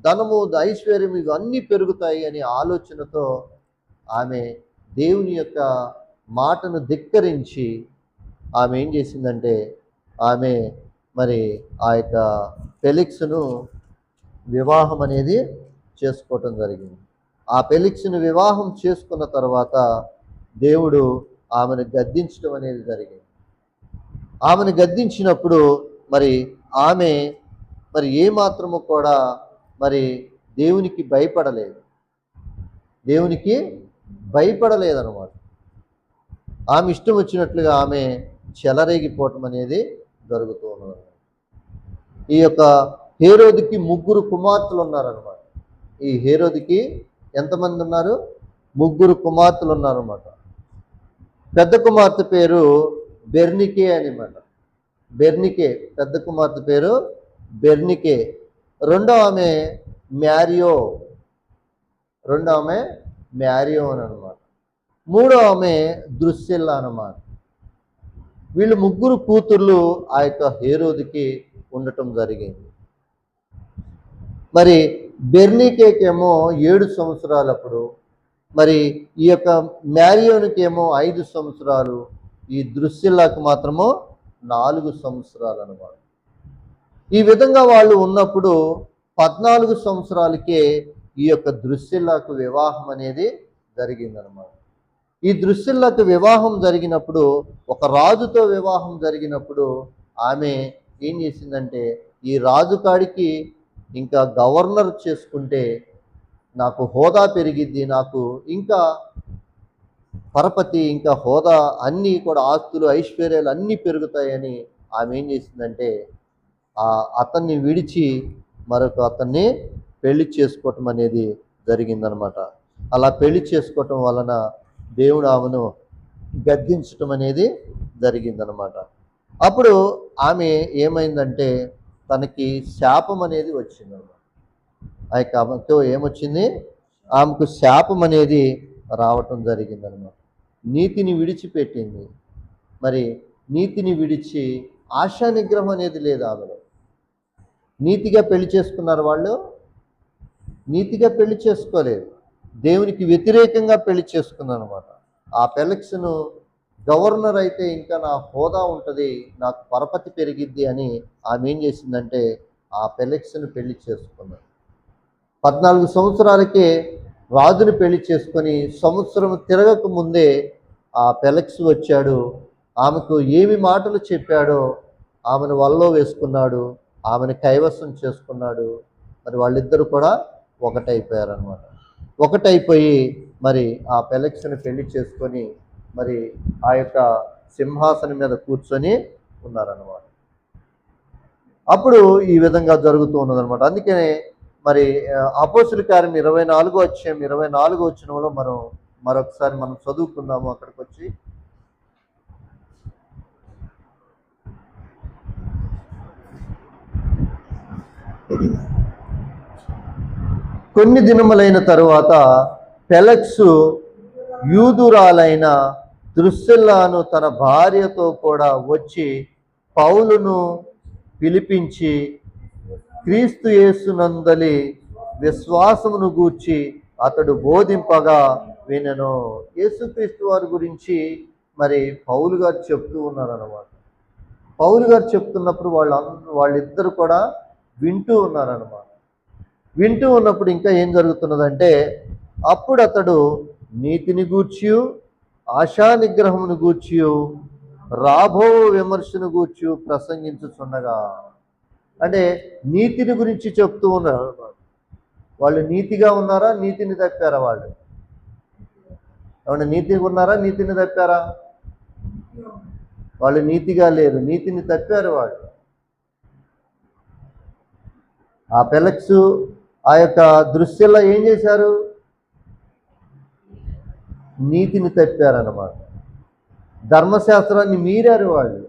ధనము ఐశ్వర్యం ఇవన్నీ పెరుగుతాయి అనే ఆలోచనతో ఆమె దేవుని యొక్క మాటను ధిక్కరించి ఆమె ఏం చేసిందంటే ఆమె మరి ఆ యొక్క ఫెలిక్స్ను వివాహం అనేది చేసుకోవటం జరిగింది. ఆ ఫెలిక్స్ను వివాహం చేసుకున్న తర్వాత దేవుడు ఆమెను గద్దించడం అనేది జరిగింది. ఆమెను గద్దించినప్పుడు ఆమె ఏమాత్రము కూడా దేవునికి భయపడలేదన్నమాట. ఆమె ఇష్టం వచ్చినట్లుగా ఆమె చెలరేగిపోవటం అనేది జరుగుతూ ఉన్నది. ఈ యొక్క హేరోదుకి 3 కుమార్తెలు ఉన్నారనమాట. ఈ హేరోదుకి ఎంతమంది ఉన్నారు? 3 కుమార్తెలు ఉన్నారన్నమాట. పెద్ద కుమార్తె పేరు బెర్నికే అనమాట. పెద్ద కుమార్తె పేరు బెర్నికే. రెండో ఆమె మ్యారియో అని అనమాట. మూడో ఆమె ద్రుస్సిల్లా అనమాట. వీళ్ళు 3 కూతుర్లు ఆ యొక్క హేరోదుకి ఉండటం జరిగింది. బెర్నికేకేమో 7 సంవత్సరాలప్పుడు, ఈ యొక్క మ్యారియోనికేమో 5 సంవత్సరాలు, ఈ ద్రుస్సిల్లాకు మాత్రము 4 సంవత్సరాలు అనమాట. ఈ విధంగా వాళ్ళు ఉన్నప్పుడు 14 సంవత్సరాలకే ఈ యొక్క ద్రుస్సిల్లాకు వివాహం అనేది జరిగిందనమాట. ఈ ద్రుస్సిల్లాకు వివాహం జరిగినప్పుడు, ఒక రాజుతో వివాహం జరిగినప్పుడు ఆమె ఏం చేసిందంటే ఈ రాజు కాడికి ఇంకా గవర్నర్ చేసుకుంటే నాకు హోదా పెరిగిద్ది, నాకు ఇంకా పరపతి, ఇంకా హోదా, అన్నీ కూడా ఆస్తులు ఐశ్వర్యాలు అన్నీ పెరుగుతాయని ఆమె ఏం చేసిందంటే అతన్ని విడిచి మరొక అతన్ని పెళ్లి చేసుకోవటం అనేది జరిగిందనమాట. అలా పెళ్లి చేసుకోవటం వలన దేవుడు ఆమెను గద్దించటం అనేది జరిగిందనమాట. అప్పుడు ఆమె ఏమైందంటే తనకి శాపం అనేది వచ్చిందన్నమాట. ఆ యొక్క ఆమెతో ఏమొచ్చింది? ఆమెకు శాపం అనేది రావటం జరిగిందనమాట. నీతిని విడిచిపెట్టింది. నీతిని విడిచి ఆశా నిగ్రహం అనేది లేదు ఆమెలో. నీతిగా పెళ్లి చేసుకున్నారు వాళ్ళు, నీతిగా పెళ్లి చేసుకోలేదు, దేవునికి వ్యతిరేకంగా పెళ్లి చేసుకుందనమాట. ఆ ఫెలిక్స్ను గవర్నర్ అయితే ఇంకా నా హోదా ఉంటుంది, నాకు పరపతి పెరిగిద్ది అని ఆమె ఏం చేసిందంటే ఆ ఫెలిక్స్ను పెళ్లి చేసుకున్నాడు. 14 సంవత్సరాలకే రాజుని పెళ్లి చేసుకొని సంవత్సరం తిరగక ముందే ఆ ఫెలిక్స్ వచ్చాడు. ఆమెకు ఏమి మాటలు చెప్పాడో ఆమెను వలలో వేసుకున్నాడు, ఆమెను కైవసం చేసుకున్నాడు. మరి వాళ్ళిద్దరూ కూడా ఒకటైపోయారనమాట. ఒకటైపోయి మరి ఆ ఫెలిక్స్ని పెళ్లి చేసుకొని మరి ఆ యొక్క సింహాసనం మీద కూర్చొని ఉన్నారన్నమాట. అప్పుడు ఈ విధంగా జరుగుతూ ఉన్నదనమాట. అందుకనే మరి అపోస్తుల కార్యం 24వ అధ్యాయం 24వ వచనంలో మరొకసారి మనం చదువుకుందాము. అక్కడికి వచ్చి కొన్ని దినములైన తరువాత ఫెలిక్సు యూదురాలైన ద్రుసిల్లాను తన భార్యతో కూడా వచ్చి పౌలును పిలిపించి క్రీస్తు యేసునందలి విశ్వాసమును గూర్చి అతడు బోధింపగా వినెను. యేసుక్రీస్తు వారి గురించి మరి పౌలు గారు చెప్తూ ఉన్నారన్నమాట. పౌలు గారు చెప్తున్నప్పుడు వాళ్ళిద్దరు కూడా వింటూ ఉన్నారన్నమాట. వింటూ ఉన్నప్పుడు ఇంకా ఏం జరుగుతున్నదంటే, అప్పుడు అతడు నీతిని గూర్చియు ఆశా నిగ్రహమును గూర్చియు రాబో విమర్శను గూర్చి ప్రసంగించుచుండగా, అంటే నీతిని గురించి చెప్తూ ఉన్నారు. వాళ్ళు నీతిగా ఉన్నారా, నీతిని తప్పారా? వాళ్ళు ఏమన్నా నీతిగా ఉన్నారా, నీతిని తప్పారా? వాళ్ళు నీతిగా లేరు, నీతిని తప్పారు వాళ్ళు. ఆ ఫెలిక్సు ఆ యొక్క దృశ్యంలో ఏం చేశారు? నీతిని తప్పారన్నమాట. ధర్మశాస్త్రాన్ని మీరారు వాళ్ళు.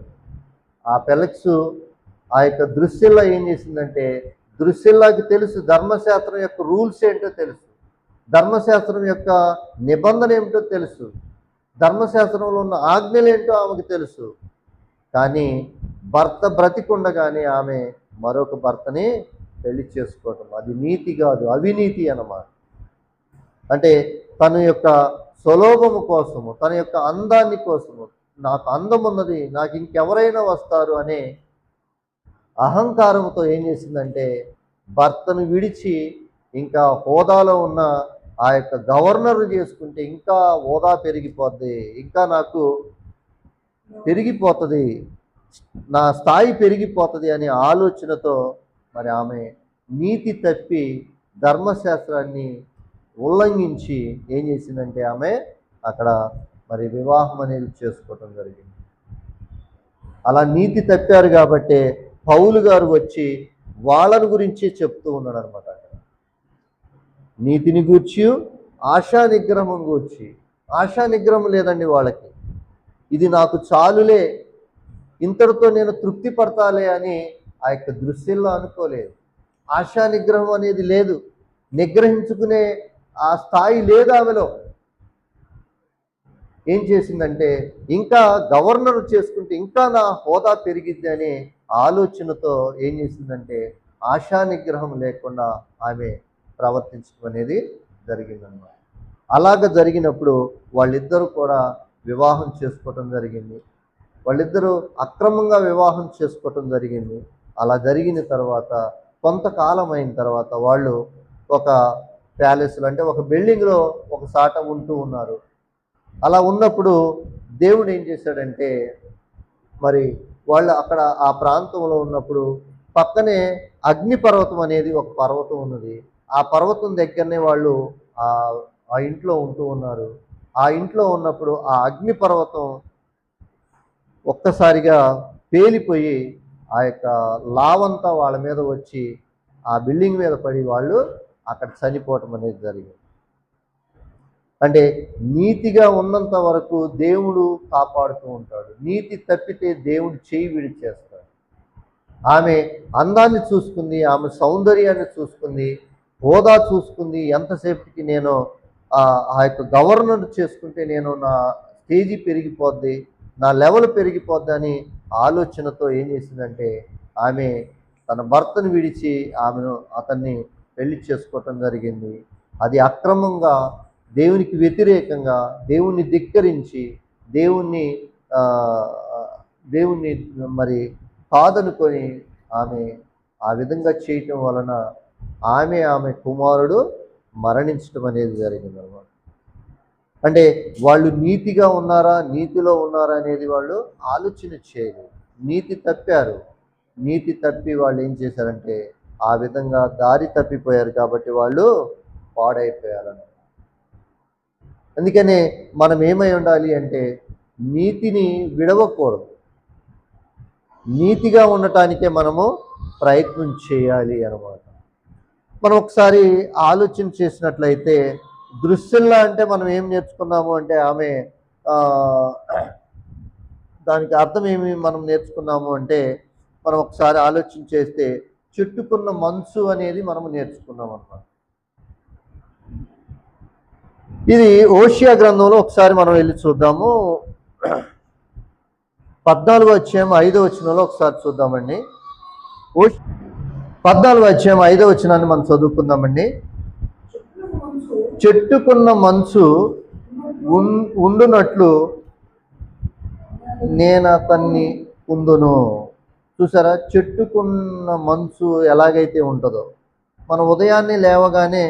ఆ ఫెలిక్సు ఆ యొక్క దృశ్యంలో ఏం చేసిందంటే, దృశ్యంలాకి తెలుసు ధర్మశాస్త్రం యొక్క రూల్స్ ఏంటో తెలుసు, ధర్మశాస్త్రం యొక్క నిబంధన ఏమిటో తెలుసు, ధర్మశాస్త్రంలో ఉన్న ఆజ్ఞలు ఏంటో ఆమెకు తెలుసు. కానీ భర్త బ్రతికుండగానే ఆమె మరొక భర్తని పెళ్లి చేసుకోవటం, అది నీతి కాదు, అవినీతి అన్నమాట. అంటే తన యొక్క స్వలోభము కోసము, తన యొక్క అందాన్ని కోసము, నాకు అందం ఉన్నది, నాకు ఇంకెవరైనా వస్తారు అనే అహంకారంతో ఏం చేసిందంటే, భర్తను విడిచి ఇంకా హోదాలో ఉన్న ఆ యొక్క గవర్నర్ చేసుకుంటే ఇంకా హోదా పెరిగిపోద్ది, ఇంకా నాకు పెరిగిపోతుంది, నా స్థాయి పెరిగిపోతుంది అనే ఆలోచనతో మరి ఆమె నీతి తప్పి ధర్మశాస్త్రాన్ని ఉల్లంఘించి ఏం చేసిందంటే, ఆమె అక్కడ మరి వివాహం అనేది చేసుకోవటం జరిగింది. అలా నీతి తప్పారు కాబట్టే పౌలు గారు వచ్చి వాళ్ళని గురించి చెప్తూ ఉన్నాడు అనమాట. అక్కడ నీతిని గూర్చి ఆశా నిగ్రహం గూర్చి, ఆశా నిగ్రహం లేదండి వాళ్ళకి. ఇది నాకు చాలులే, ఇంతటితో నేను తృప్తి పడతాలే అని ఆ యొక్క దృశ్యంలో అనుకోలేదు. ఆశా నిగ్రహం అనేది లేదు, నిగ్రహించుకునే ఆ స్థాయి లేదు ఆమెలో. ఏం చేసిందంటే, ఇంకా గవర్నర్ చేసుకుంటే ఇంకా నా హోదా పెరిగిద్ది అనే ఆలోచనతో ఏం చేసిందంటే, ఆశా నిగ్రహం లేకుండా ఆమె ప్రవర్తించడం అనేది జరిగిందన్నమాట. అలాగ జరిగినప్పుడు వాళ్ళిద్దరూ కూడా వివాహం చేసుకోవటం జరిగింది. వాళ్ళిద్దరూ అక్రమంగా వివాహం చేసుకోవటం జరిగింది. అలా జరిగిన తర్వాత కొంతకాలం అయిన తర్వాత వాళ్ళు ఒక ప్యాలెస్లో, అంటే ఒక బిల్డింగ్లో ఒక సాట ఉంటూ ఉన్నారు. అలా ఉన్నప్పుడు దేవుడు ఏం చేశాడంటే, మరి వాళ్ళు అక్కడ ఆ ప్రాంతంలో ఉన్నప్పుడు పక్కనే అగ్నిపర్వతం అనేది ఒక పర్వతం ఉన్నది. ఆ పర్వతం దగ్గరనే వాళ్ళు ఆ ఇంట్లో ఉంటూ ఉన్నారు. ఆ ఇంట్లో ఉన్నప్పుడు ఆ అగ్నిపర్వతం ఒక్కసారిగా పేలిపోయి ఆ యొక్క లావంతా వాళ్ళ మీద వచ్చి ఆ బిల్డింగ్ మీద పడి వాళ్ళు అక్కడ చనిపోవటం అనేది జరిగింది. అంటే నీతిగా ఉన్నంత వరకు దేవుడు కాపాడుతూ ఉంటాడు, నీతి తప్పితే దేవుడు చేయి విడిచేస్తాడు. ఆమె అందాన్ని చూసుకుంది, ఆమె సౌందర్యాన్ని చూసుకుంది, హోదా చూసుకుంది. ఎంతసేపటికి నేను ఆ యొక్క గవర్నర్ చేసుకుంటే నేను నా స్టేజీ పెరిగిపోద్ది, నా లెవెల్ పెరిగిపోద్ది అని ఆలోచనతో ఏం చేసిందంటే, ఆమె తన భర్తను విడిచి అతన్ని పెళ్లి చేసుకోవటం జరిగింది. అది అక్రమంగా, దేవునికి వ్యతిరేకంగా, దేవుణ్ణి ధిక్కరించి, దేవుణ్ణి మరి కాదనుకొని ఆమె ఆ విధంగా చేయటం వలన ఆమె కుమారుడు మరణించడం అనేది జరిగింది అనమాట. అంటే వాళ్ళు నీతిగా ఉన్నారా, నీతిలో ఉన్నారా అనేది వాళ్ళు ఆలోచన చేయలేదు. నీతి తప్పారు. నీతి తప్పి వాళ్ళు ఏం చేశారంటే ఆ విధంగా దారి తప్పిపోయారు కాబట్టి వాళ్ళు పాడైపోయారని. అందుకనే మనం ఏమై ఉండాలి అంటే నీతిని విడవకూడదు. నీతిగా ఉండటానికే మనము ప్రయత్నం చేయాలి అన్నమాట. మనం ఒకసారి ఆలోచన చేసినట్లయితే దృశ్యంలా అంటే మనం ఏం నేర్చుకున్నాము అంటే ఆమె దానికి అర్థం ఏమి మనం నేర్చుకున్నాము అంటే మనం ఒకసారి ఆలోచన చేస్తే చుట్టుకున్న మంచు అనేది మనము నేర్చుకున్నాం అన్నమాట. ఇది ఓషియా గ్రంథంలో ఒకసారి మనం వెళ్ళి చూద్దాము. 14వ అధ్యాయం 5వ వచనంలో ఒకసారి చూద్దామండి. 14వ అధ్యాయం 5వ వచనాన్ని మనం చదువుకుందామండి. చెట్టుకున్న మంచు ఉండునట్లు నేను అతన్ని పొందును. చూసారా, చెట్టుకున్న మంచు ఎలాగైతే ఉంటుందో, మన ఉదయాన్నే లేవగానే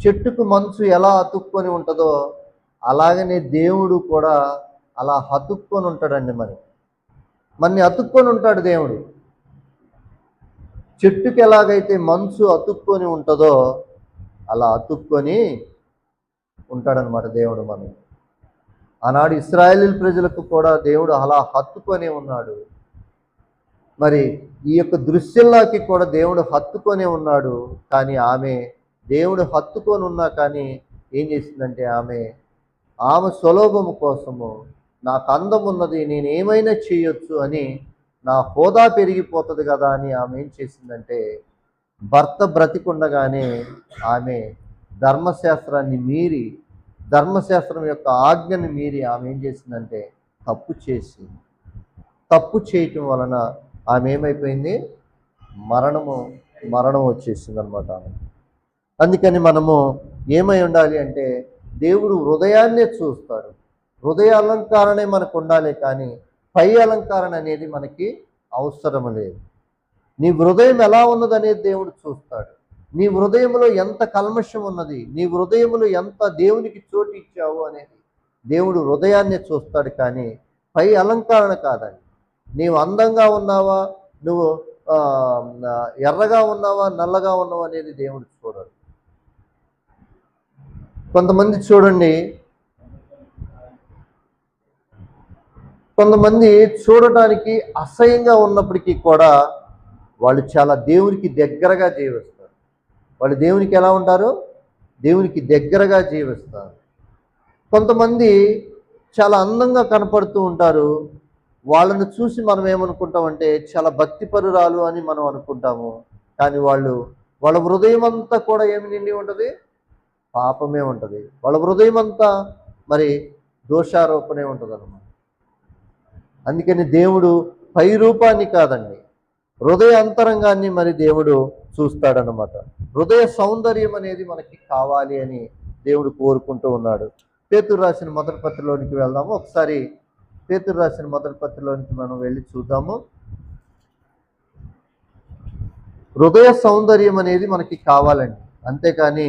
చెట్టుకు మంచు ఎలా అతుక్కొని ఉంటుందో అలాగనే దేవుడు కూడా అలా అతుక్కొని ఉంటాడండి. మనని అతుక్కొని ఉంటాడు దేవుడు. చెట్టుకి ఎలాగైతే మంచు అతుక్కొని ఉంటుందో అలా అతుక్కొని ఉంటాడనమాట దేవుడు. మనం ఆనాడు ఇశ్రాయేలు ప్రజలకు కూడా దేవుడు అలా హత్తుకొని ఉన్నాడు. మరి ఈ యొక్క దృశ్యంలోకి కూడా దేవుడు హత్తుకొనే ఉన్నాడు. కానీ ఆమె దేవుడు హత్తుకొని ఉన్నా కానీ ఏం చేసిందంటే ఆమె స్వలోభము కోసము నాకు అందం ఉన్నది, నేను ఏమైనా చేయొచ్చు అని, నా హోదా పెరిగిపోతుంది కదా అని ఆమె ఏం చేసిందంటే భర్త బ్రతికుండగానే ఆమె ధర్మశాస్త్రాన్ని మీరి, ధర్మశాస్త్రం యొక్క ఆజ్ఞని మీరి ఆమె ఏం చేసిందంటే తప్పు చేయటం వలన ఆమె ఏమైపోయింది, మరణం వచ్చేసింది అనమాట ఆమె. అందుకని మనము ఏమై ఉండాలి అంటే దేవుడు హృదయాన్నే చూస్తాడు. హృదయ అలంకారణే మనకు ఉండాలి, కానీ పై అలంకరణ అనేది మనకి అవసరం లేదు. నీ హృదయం ఎలా ఉన్నది అనేది దేవుడు చూస్తాడు. నీ హృదయంలో ఎంత కల్మషం ఉన్నది, నీ హృదయంలో ఎంత దేవునికి చోటు ఇచ్చావు అనేది దేవుడు హృదయాన్నే చూస్తాడు, కానీ పై అలంకరణ కాదండి. నీవు అందంగా ఉన్నావా, నువ్వు ఎర్రగా ఉన్నావా, నల్లగా ఉన్నావా అనేది దేవుడు చూడడు. కొంతమంది చూడండి, కొంతమంది చూడటానికి అసహ్యంగా ఉన్నప్పటికీ కూడా వాళ్ళు చాలా దేవునికి దగ్గరగా జీవిస్తారు. వాళ్ళు దేవునికి ఎలా ఉంటారు, దేవునికి దగ్గరగా జీవిస్తారు. కొంతమంది చాలా అందంగా కనపడుతూ ఉంటారు. వాళ్ళను చూసి మనం ఏమనుకుంటామంటే చాలా భక్తిపరురాలు అని మనం అనుకుంటాము. కానీ వాళ్ళ హృదయం అంతా కూడా ఏమి నిండి ఉంటుంది, పాపమే ఉంటుంది. వాళ్ళ హృదయం అంతా మరి దోషారోపణే ఉంటుంది అన్నమాట. అందుకని దేవుడు పై రూపాన్ని కాదండి, హృదయ అంతరంగాన్ని మరి దేవుడు చూస్తాడనమాట. హృదయ సౌందర్యం అనేది మనకి కావాలి అని దేవుడు కోరుకుంటూ ఉన్నాడు. పేతురు రాసిన మొదటి పత్రికలోనికి వెళ్దాము. ఒకసారి పేతురు రాసిన మొదటి పత్రికలోనికి మనం వెళ్ళి చూద్దాము. హృదయ సౌందర్యం అనేది మనకి కావాలండి, అంతేకాని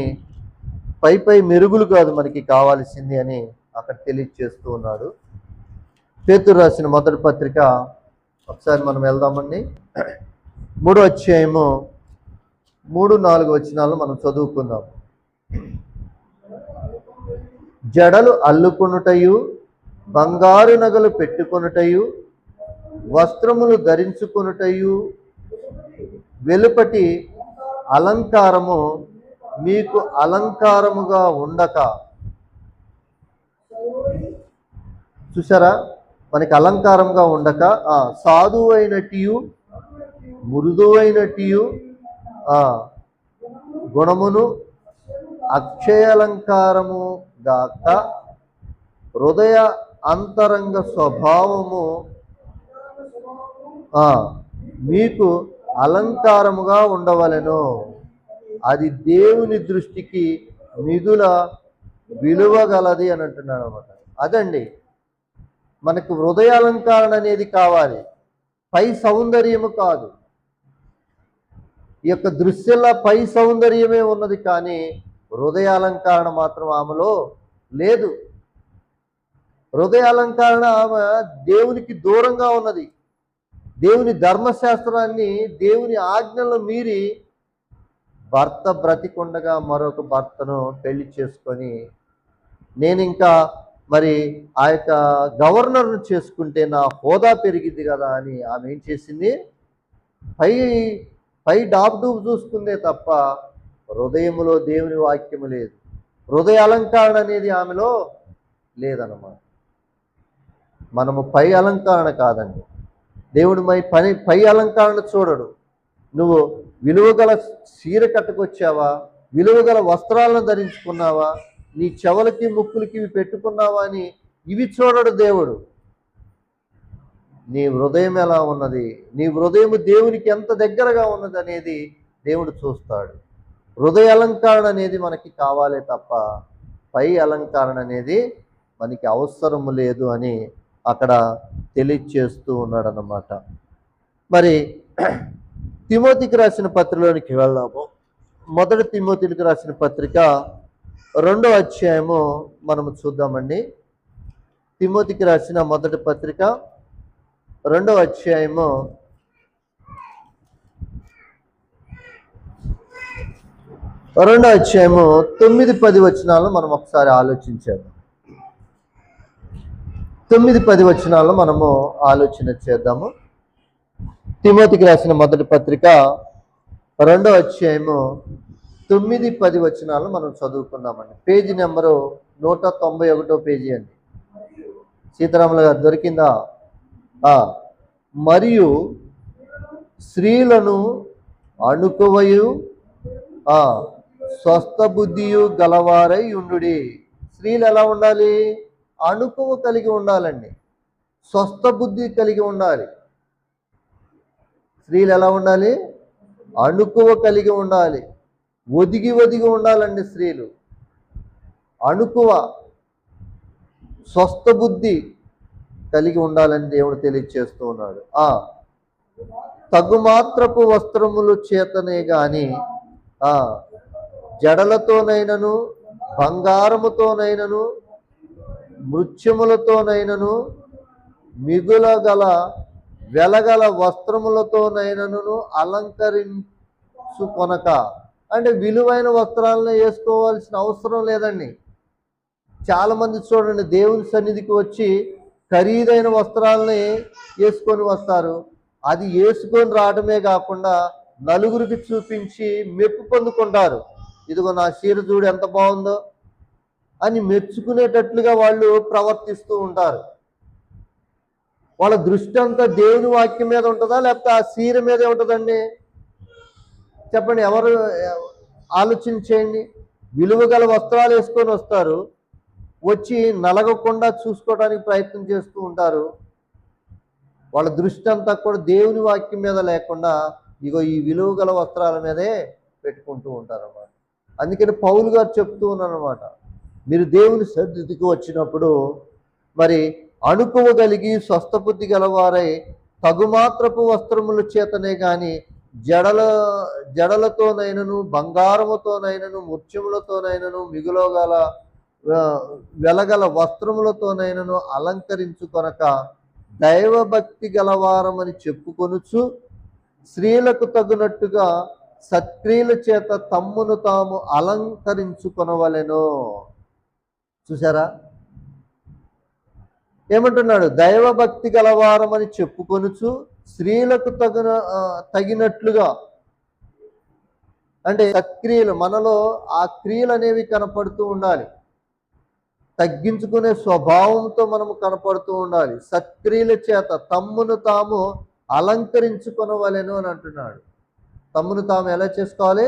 పై మెరుగులు కాదు మనకి కావాల్సింది అని అక్కడ తెలియజేస్తూ ఉన్నాడు. పేతురు రాసిన మొదటి పత్రిక ఒకసారి మనం వెళ్దామండి. 3వ అధ్యాయము 3-4 వచనాలు మనం చదువుకుందాం. జడలు అల్లుకొనుటయు, బంగారు నగలు పెట్టుకొనుటయు, వస్త్రములు ధరించుకొనుటయు, వెలుపటి అలంకారము మీకు అలంకారముగా ఉండక. చూసారా, మనకి అలంకారంగా ఉండక సాధువైనటియు మృదువైనటియు గుణమును అక్షయాలంకారము గాక హృదయ అంతరంగ స్వభావము మీకు అలంకారముగా ఉండవలెను. అది దేవుని దృష్టికి మిగుల విలువగలది అని అంటున్నాడు అన్నమాట. అదండి మనకు హృదయాలంకరణ అనేది కావాలి, పై సౌందర్యము కాదు. ఈ యొక్క దృశ్యంలో పై సౌందర్యమే ఉన్నది, కానీ హృదయాలంకరణ మాత్రం ఆమెలో లేదు. హృదయాలంకరణ ఆమె దేవునికి దూరంగా ఉన్నది. దేవుని ధర్మశాస్త్రాన్ని, దేవుని ఆజ్ఞలను మీరి భర్త బ్రతికుండగా మరొక భర్తను పెళ్లి చేసుకొని, నేను ఇంకా మరి ఆ యొక్క గవర్నర్ను చేసుకుంటే నా హోదా పెరిగింది కదా అని ఆమె ఏం చేసింది, పై పై డాబు చూసుకుందే తప్ప హృదయములో దేవుని వాక్యము లేదు. హృదయ అలంకరణ అనేది ఆమెలో లేదన్నమాట. మనము పై అలంకరణ కాదండి, దేవుడు పై అలంకరణ చూడడు. నువ్వు విలువగల చీర కట్టుకొచ్చావా, విలువగల వస్త్రాలను ధరించుకున్నావా, నీ చెవులకి ముక్కులకి ఇవి పెట్టుకున్నావా అని ఇవి చూడడు దేవుడు. నీ హృదయం ఎలా ఉన్నది, నీ హృదయం దేవునికి ఎంత దగ్గరగా ఉన్నది అనేది దేవుడు చూస్తాడు. హృదయ అలంకరణ అనేది మనకి కావాలే తప్ప పై అలంకరణ అనేది మనకి అవసరము లేదు అని అక్కడ తెలియచేస్తూ ఉన్నాడు అన్నమాట. మరి తిమోతికి రాసిన పత్రికలోనికి వెళ్దాము. మొదటి తిమోతికి రాసిన పత్రిక 2వ అధ్యాయము మనము చూద్దామండి. తిమోతికి రాసిన మొదటి పత్రిక 2వ అధ్యాయము 9-10 వచనాలను మనం ఒకసారి ఆలోచించాము. 9-10 వచనాలను మనము ఆలోచన చేద్దాము. తిమోతికి రాసిన మొదటి పత్రిక 2వ అధ్యాయము 9-10 వచనాలను మనం చదువుకుందామండి. పేజీ నెంబరు 191 పేజీ అండి. సీతారాములు గారు దొరికిందా? మరియు స్త్రీలను అణుకువయు స్వస్థ బుద్ధియు గలవారై ఉండుడి. స్త్రీలు ఎలా ఉండాలి? అణుకువ కలిగి ఉండాలండి, స్వస్థ బుద్ధి కలిగి ఉండాలి. స్త్రీలు ఎలా ఉండాలి? అణుకువ కలిగి ఉండాలి, ఒదిగి ఒదిగి ఉండాలండి స్త్రీలు. అణుకువ, స్వస్థ బుద్ధి కలిగి ఉండాలని దేవుడు తెలియచేస్తూ ఉన్నాడు. తగుమాత్రపు వస్త్రములు చేతనే గాని జడలతోనైనను బంగారముతోనైనను మృత్యములతోనైనను మిగులగల వెలగల వస్త్రములతోనైనను అలంకరించుకొనక. అంటే విలువైన వస్త్రాలను వేసుకోవాల్సిన అవసరం లేదండి. చాలామంది చూడండి, దేవుని సన్నిధికి వచ్చి ఖరీదైన వస్త్రాలని వేసుకొని వస్తారు. అది వేసుకొని రావడమే కాకుండా నలుగురికి చూపించి మెప్పు పొందుకుంటారు. ఇదిగో నా చీర చూడు ఎంత బాగుందో అని మెచ్చుకునేటట్లుగా వాళ్ళు ప్రవర్తిస్తూ ఉంటారు. వాళ్ళ దృష్టి అంతా దేవుని వాక్యం మీద ఉంటుందా, లేకపోతే ఆ చీర మీదే ఉంటుందండి? చెప్పండి, ఎవరు ఆలోచన చేయండి. విలువగల వస్త్రాలు వేసుకొని వస్తారు, వచ్చి నలగకుండా చూసుకోవడానికి ప్రయత్నం చేస్తూ ఉంటారు. వాళ్ళ దృష్టి అంతా కూడా దేవుని వాక్యం మీద లేకుండా ఇగో ఈ విలువగల వస్త్రాల మీదే పెట్టుకుంటూ ఉంటారు అన్నమాట. అందుకని పౌలు గారు చెప్తూ ఉన్నారన్నమాట, మీరు దేవుని సన్నిధికి వచ్చినప్పుడు మరి అణుకువగలిగి స్వస్థబుద్ధి గలవారై తగుమాత్రపు వస్త్రముల చేతనే గాని జడలతోనైనను బంగారముతోనైనను ముత్యములతోనైనను మిగులగల వెలగల వస్త్రములతోనైనను అలంకరించుకొనక దైవభక్తి గలవారమని చెప్పుకొనుచు స్త్రీలకు తగినట్టుగా సత్క్రియల చేత తమ్మును తాము అలంకరించుకొనవలెను. చూసారా ఏమంటున్నాడు? దైవభక్తి గలవారమని చెప్పుకొనుచు స్త్రీలకు తగినట్లుగా. అంటే సత్క్రియలు, మనలో ఆ క్రియలు అనేవి కనపడుతూ ఉండాలి. తగ్గించుకునే స్వభావంతో మనము కనపడుతూ ఉండాలి. సత్క్రియల చేత తమ్మును తాము అలంకరించుకొనవలెను అని అంటున్నాడు. తమ్మును తాము ఎలా చేసుకోవాలి?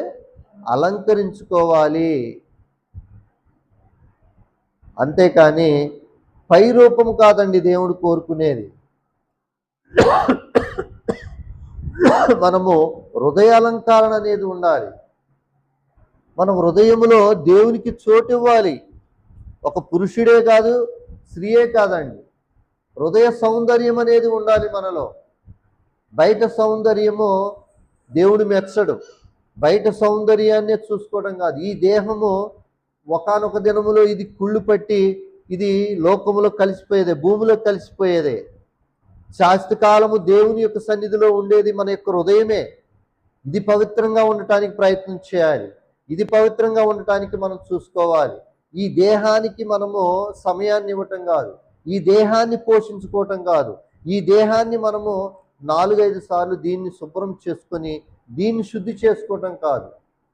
అలంకరించుకోవాలి. అంతేకాని పై రూపం కాదండి దేవుడు కోరుకునేది. మనము హృదయ అలంకరణ అనేది ఉండాలి. మనం హృదయములో దేవునికి చోటు ఇవ్వాలి. ఒక పురుషుడే కాదు, స్త్రీయే కాదండి, హృదయ సౌందర్యం అనేది ఉండాలి మనలో. బయట సౌందర్యము దేవుడు మెచ్చడు. బయట సౌందర్యాన్నే చూసుకోవడం కాదు. ఈ దేహము ఒకానొక దినములో ఇది కుళ్ళు పట్టి ఇది లోకములో కలిసిపోయేదే, భూమిలో కలిసిపోయేదే. శాశ్వతకాలము దేవుని యొక్క సన్నిధిలో ఉండేది మన యొక్క హృదయమే. ఇది పవిత్రంగా ఉండటానికి ప్రయత్నం చేయాలి. ఇది పవిత్రంగా ఉండటానికి మనం చూసుకోవాలి. ఈ దేహానికి మనము సమయాన్ని ఇవ్వటం కాదు, ఈ దేహాన్ని పోషించుకోవటం కాదు, ఈ దేహాన్ని మనము 4-5 సార్లు దీన్ని శుభ్రం చేసుకొని దీన్ని శుద్ధి చేసుకోవటం కాదు.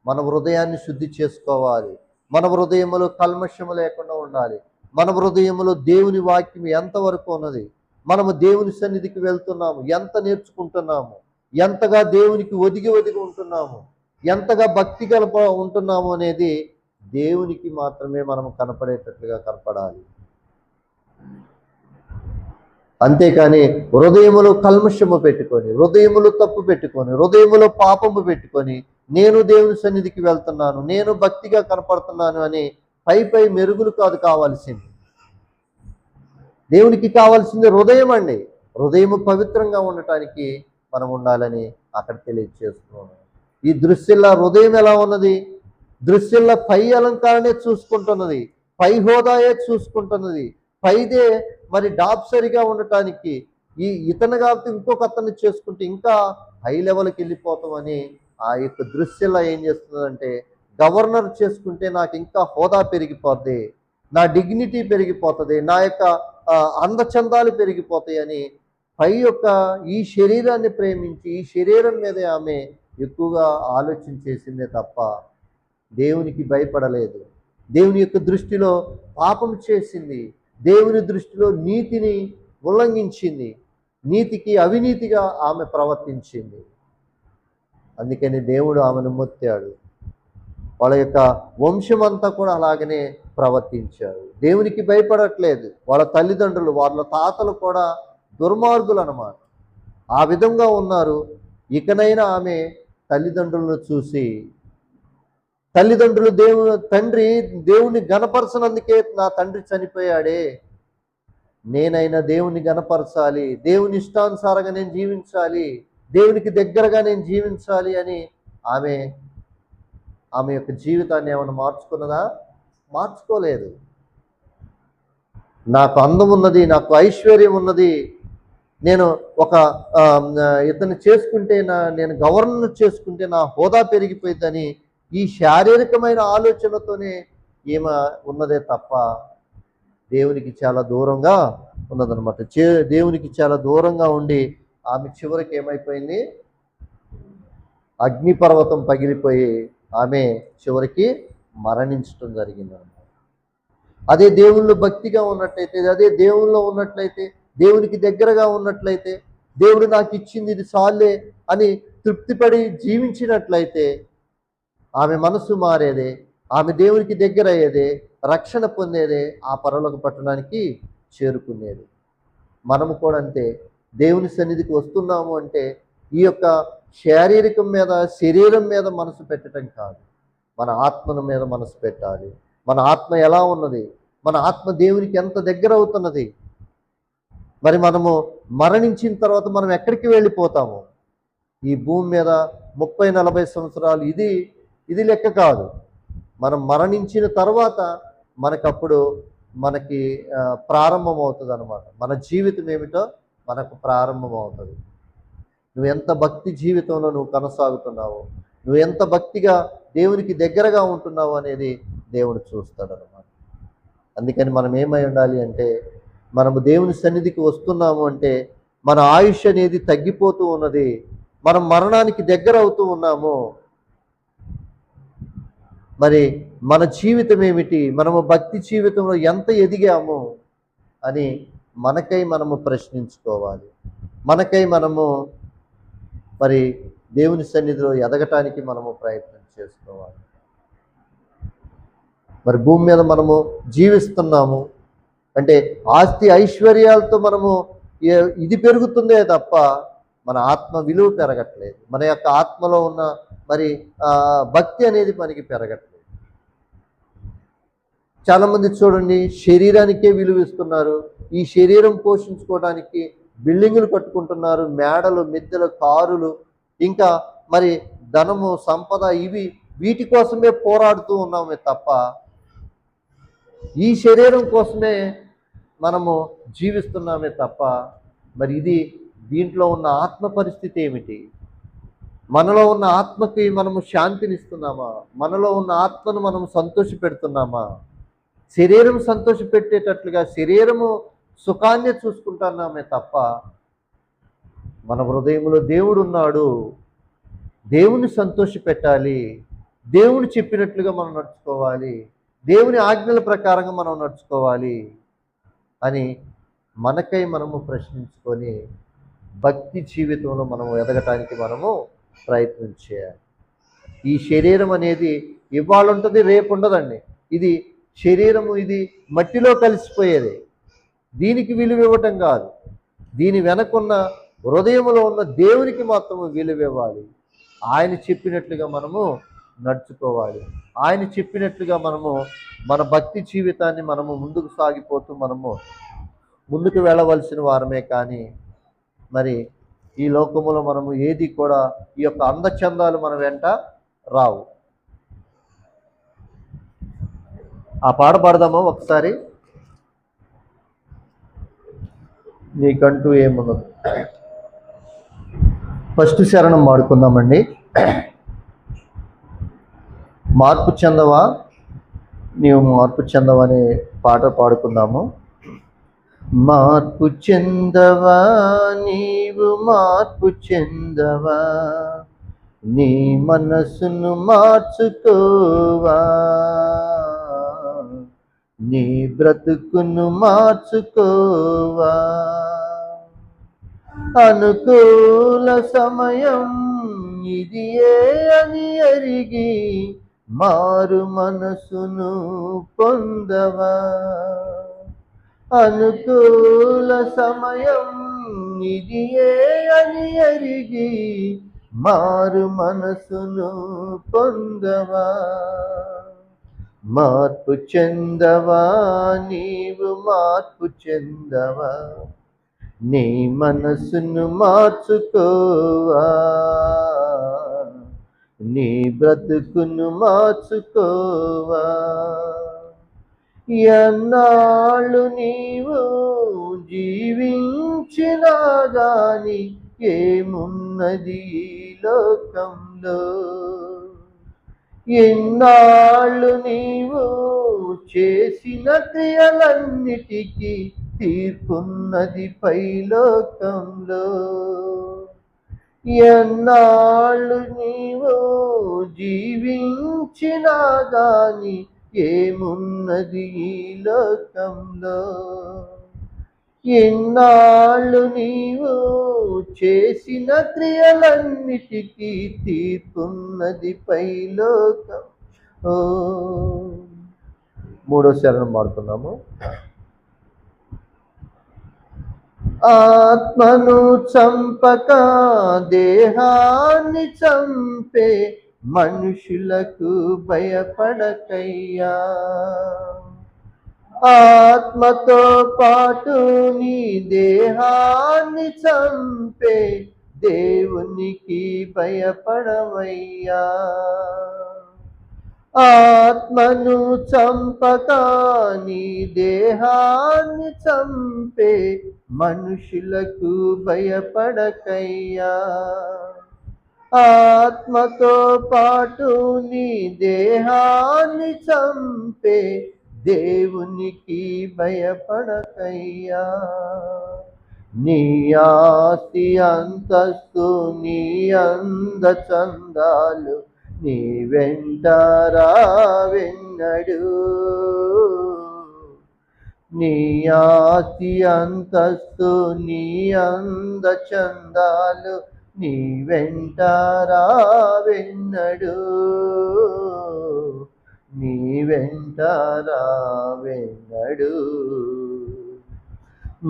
మన హృదయాన్ని శుద్ధి చేసుకోవాలి. మన హృదయములో కల్మషము లేకుండా ఉండాలి. మన హృదయములో దేవుని వాక్యం ఎంతవరకు ఉన్నది, మనము దేవుని సన్నిధికి వెళ్తున్నాము, ఎంత నేర్చుకుంటున్నాము, ఎంతగా దేవునికి ఒదిగి ఉంటున్నాము, ఎంతగా భక్తి ఉంటున్నాము అనేది దేవునికి మాత్రమే మనం కనపడేటట్లుగా కనపడాలి. అంతేకాని హృదయములో కల్మషము పెట్టుకొని, హృదయములో తప్పు పెట్టుకొని, హృదయములో పాపము పెట్టుకొని నేను దేవుని సన్నిధికి వెళ్తున్నాను, నేను భక్తిగా కనపడుతున్నాను అని పై మెరుగులు కాదు కావాల్సింది. దేవునికి కావాల్సింది హృదయం అండి. హృదయము పవిత్రంగా ఉండటానికి మనం ఉండాలని అక్కడ తెలియజేస్తున్నాం. ఈ దృశ్యంలో హృదయం ఎలా ఉన్నది? దృశ్యంలో పై అలంకారనే చూసుకుంటున్నది, పై హోదాయే చూసుకుంటున్నది, పైదే మరి డాప్సరిగా ఉండటానికి ఇతను కాబట్టి ఇంకొక అతన్ని చేసుకుంటే ఇంకా హై లెవెల్కి వెళ్ళిపోతామని ఆ యొక్క దృశ్యంలో ఏం చేస్తుందంటే, గవర్నర్ చేసుకుంటే నాకు ఇంకా హోదా పెరిగిపోద్ది, నా డిగ్నిటీ పెరిగిపోతుంది, నా యొక్క అందచందాలు పెరిగిపోతాయి అని పై యొక్క ఈ శరీరాన్ని ప్రేమించి ఈ శరీరం మీదే ఆమె ఎక్కువగా ఆలోచన చేసిందే తప్ప దేవునికి భయపడలేదు. దేవుని యొక్క దృష్టిలో పాపం చేసింది, దేవుని దృష్టిలో నీతిని ఉల్లంఘించింది, నీతికి అవినీతిగా ఆమె ప్రవర్తించింది. అందుకని దేవుడు ఆమెను మొత్తాడు. వాళ్ళ యొక్క వంశమంతా కూడా అలాగనే ప్రవర్తించారు. దేవునికి భయపడట్లేదు. వాళ్ళ తల్లిదండ్రులు, వాళ్ళ తాతలు కూడా దుర్మార్గులు అన్నమాట. ఆ విధంగా ఉన్నారు. ఇకనైనా ఆమె తల్లిదండ్రులను చూసి, తల్లిదండ్రులు తండ్రి దేవుని గణపరచనందుకే నా తండ్రి చనిపోయాడే, నేనైనా దేవుని గణపరచాలి, దేవుని ఇష్టానుసారంగా నేను జీవించాలి, దేవునికి దగ్గరగా నేను జీవించాలి అని ఆమె యొక్క జీవితాన్ని ఏమైనా మార్చుకున్నదా? మార్చుకోలేదు. నాకు అందం ఉన్నది, నాకు ఐశ్వర్యం ఉన్నది, నేను ఒక ఇతను చేసుకుంటే నేను గవర్నర్ చేసుకుంటే నా హోదా పెరిగిపోయిందని ఈ శారీరకమైన ఆలోచనతోనే ఈమె ఉన్నదే తప్ప దేవునికి చాలా దూరంగా ఉన్నదనమాట. దేవునికి చాలా దూరంగా ఉండి ఆమె చివరికి ఏమైపోయింది? అగ్నిపర్వతం పగిలిపోయి ఆమె చివరికి మరణించడం జరిగిందనమాట. అదే దేవుళ్ళు భక్తిగా ఉన్నట్లయితే, అదే దేవుల్లో ఉన్నట్లయితే, దేవునికి దగ్గరగా ఉన్నట్లయితే, దేవుడు నాకు ఇచ్చింది ఇది చాలే అని తృప్తిపడి జీవించినట్లయితే ఆమె మనసు మారేదే, ఆమె దేవునికి దగ్గర అయ్యేదే, రక్షణ పొందేదే, ఆ పరలోక పట్టణానికి చేరుకునేది. మనము కూడా అంతే. దేవుని సన్నిధికి వస్తున్నాము అంటే ఈ యొక్క శారీరకం మీద, శరీరం మీద మనసు పెట్టడం కాదు, మన ఆత్మల మీద మనసు పెట్టాలి. మన ఆత్మ ఎలా ఉన్నది? మన ఆత్మ దేవునికి ఎంత దగ్గర అవుతున్నది? మరి మనము మరణించిన తర్వాత మనం ఎక్కడికి వెళ్ళిపోతాము? ఈ భూమి మీద 30-40 సంవత్సరాలు ఇది లెక్క కాదు. మనం మరణించిన తర్వాత మనకి ప్రారంభం అవుతుంది అనమాట. మన జీవితం ఏమిటో మనకు ప్రారంభం అవుతుంది. నువ్వు ఎంత భక్తి జీవితంలో నువ్వు కొనసాగుతున్నావు, నువ్వు ఎంత భక్తిగా దేవునికి దగ్గరగా ఉంటున్నావు అనేది దేవుడు చూస్తాడు అనమాట. అందుకని మనం ఏమై ఉండాలి అంటే, మనము దేవుని సన్నిధికి వస్తున్నాము అంటే మన ఆయుష్ అనేది తగ్గిపోతూ ఉన్నది, మనం మరణానికి దగ్గర అవుతూ ఉన్నాము. మరి మన జీవితం ఏమిటి, మనము భక్తి జీవితంలో ఎంత ఎదిగాము అని మనకై మనము ప్రశ్నించుకోవాలి. మనకై మనము మరి దేవుని సన్నిధిలో ఎదగటానికి మనము ప్రయత్నం చేసుకోవాలి. మరి భూమి మీద మనము జీవిస్తున్నాము అంటే ఆస్తి ఐశ్వర్యాలతో మనము ఇది పెరుగుతుందే తప్ప మన ఆత్మ విలువ పెరగట్లేదు. మన యొక్క ఆత్మలో ఉన్న మరి భక్తి అనేది మనకి పెరగట్లేదు. చాలామంది చూడండి, శరీరానికే విలువ ఇస్తున్నారు. ఈ శరీరం పోషించుకోవడానికి బిల్డింగులు కట్టుకుంటున్నారు, మేడలు, మిద్దెలు, కారులు, ఇంకా మరి ధనము, సంపద, వీటి కోసమే పోరాడుతూ ఉన్నామే తప్ప ఈ శరీరం కోసమే మనము జీవిస్తున్నామే తప్ప మరి దీంట్లో ఉన్న ఆత్మ పరిస్థితి ఏమిటి? మనలో ఉన్న ఆత్మకి మనము శాంతినిస్తున్నామా? మనలో ఉన్న ఆత్మను మనం సంతోష పెడుతున్నామా? శరీరం సంతోష పెట్టేటట్లుగా శరీరము సుఖాన్ని చూసుకుంటున్నామే తప్ప మన హృదయంలో దేవుడు ఉన్నాడు, దేవుని సంతోష పెట్టాలి, దేవుడు చెప్పినట్లుగా మనం నడుచుకోవాలి, దేవుని ఆజ్ఞల ప్రకారంగా మనం నడుచుకోవాలి అని మనకై మనము ప్రశ్నించుకొని భక్తి జీవితంలో మనం ఎదగటానికి మనము ప్రయత్నం చేయాలి. ఈ శరీరం అనేది ఇవాళ ఉంటుంది, రేపు ఉండదండి. ఇది శరీరము, ఇది మట్టిలో కలిసిపోయేది. దీనికి విలువ ఇవ్వటం కాదు, దీని వెనకున్న హృదయంలో ఉన్న దేవునికి మాత్రము విలువ ఇవ్వాలి. ఆయన చెప్పినట్లుగా మనము నడుచుకోవాలి. ఆయన చెప్పినట్లుగా మనము మన భక్తి జీవితాన్ని మనము ముందుకు సాగిపోతూ మనము ముందుకు వెళ్ళవలసిన వారమే. కానీ మరి ఈ లోకములో మనము ఏది కూడా ఈ యొక్క అందచందాలు మన వెంట రావు. ఆ పాట పాడదామా ఒకసారి? నీకంటూ ఏమున్నది. ఫస్ట్ శరణం పాడుకుందామండి. మార్పు చెందవా నీవు మార్పు చెందవా అనే పాట పాడుకుందాము. మార్పు చెందవా నీవు మార్పు చెందవా, నీ మనసును మార్చుకోవా, నీ బ్రతుకును మార్చుకోవా. అనుకూల సమయం ఇదియే అని ఎరిగి మారు మనసును పొందవా. అనుకూల సమయం ఇదియే అని ఎరిగి మారు మనసును పొందవా. మార్పు చెందవా నీవు మార్పు చెందవా, నీ మనసును మార్చుకోవా, నీ బ్రతుకును మార్చుకోవా. ఎన్నాళ్ళు నీవు జీవించినా గాని ఏమున్నది ఈ లోకంలో, ఎన్నాళ్ళు నీవు చేసిన క్రియలన్నిటికీ తీర్పున్నది పైలోకంలో. ఎన్నాళ్ళు నీవు జీవించినా గాని ఏమున్నది ఈ లోకంలో, ఎన్నాళ్ళు నీవు చేసిన క్రియలన్నిటికీ తీర్పున్నది పైలోకం. మూడో శరణం పాడుతున్నాము. ఆత్మను చంపక దేహాన్ని చంపే మనుషులకు భయపడకయ్యా. ఆత్మతో పాటు నీ దేహాన్ని చంపే దేవునికి భయపడవయ్యా. ఆత్మను చంపక నీ దేహాన్ని చంపే మనుషులకు భయపడకయ్యా. ఆత్మతో పాటు నీ దేహాన్ని చంపే దేవునికి భయపడకయ్యా. నీ ఆస్తి అంతస్తు నీ అంద చందాలు నీ వెంట రావెన్నడు. నీ ఆస్తి అంతస్తు నీ అంద చందాలు నీ వెంట రావెన్నడు, నీ వెంట రావెన్నడు.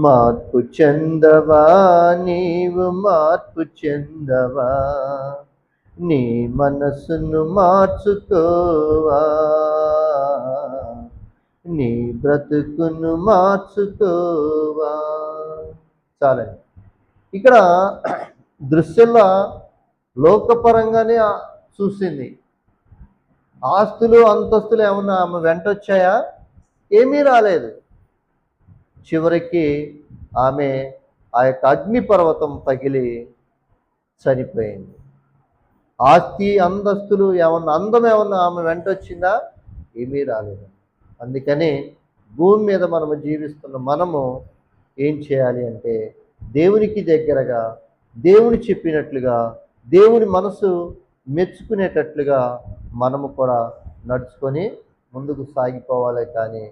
మార్పు చెందవా నీవు మార్పు చెందవా, నీ మనసును మార్చుకోవా, నీ బ్రతుకును మార్చుకోవా. చాలండి. ఇక్కడ దృశ్యంలో లోకపరంగానే చూసింది. ఆస్తులు అంతస్తులు ఏమన్నా ఆమె వెంట వచ్చాయా? ఏమీ రాలేదు. చివరికి ఆమె ఆ యొక్క అగ్ని పర్వతం పగిలి చనిపోయింది. ఆస్తి అంతస్తులు ఏమన్నా అందం ఏమన్నా ఆమె వెంట వచ్చిందా? ఏమీ రాలేదు. అందుకని భూమి మీద మనము జీవిస్తున్న మనము ఏం చేయాలి అంటే దేవునికి దగ్గరగా, దేవుని చెప్పినట్లుగా, దేవుని మనసు మెచ్చుకునేటట్లుగా మనము కూడా నడుచుకొని ముందుకు సాగిపోవాలి. కానీ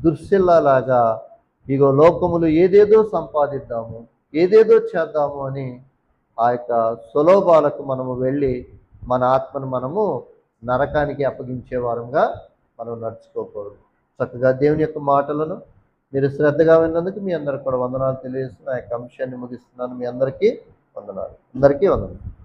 దుర్శిల్లలాగా ఇగో లోకములు ఏదేదో సంపాదిద్దాము, ఏదేదో చేద్దాము అని ఆ యొక్క సులోభాలకు మనము వెళ్ళి మన ఆత్మను మనము నరకానికి అప్పగించే వారంగా మనం నడుచుకోకూడదు. చక్కగా దేవుని యొక్క మాటలను మీరు శ్రద్ధగా విన్నందుకు మీ అందరికి కూడా వందనాలు తెలియజేస్తూ నా యొక్క అంశాన్ని ముగిస్తున్నాను. మీ అందరికీ వందనాలు. అందరికీ వందనాలు.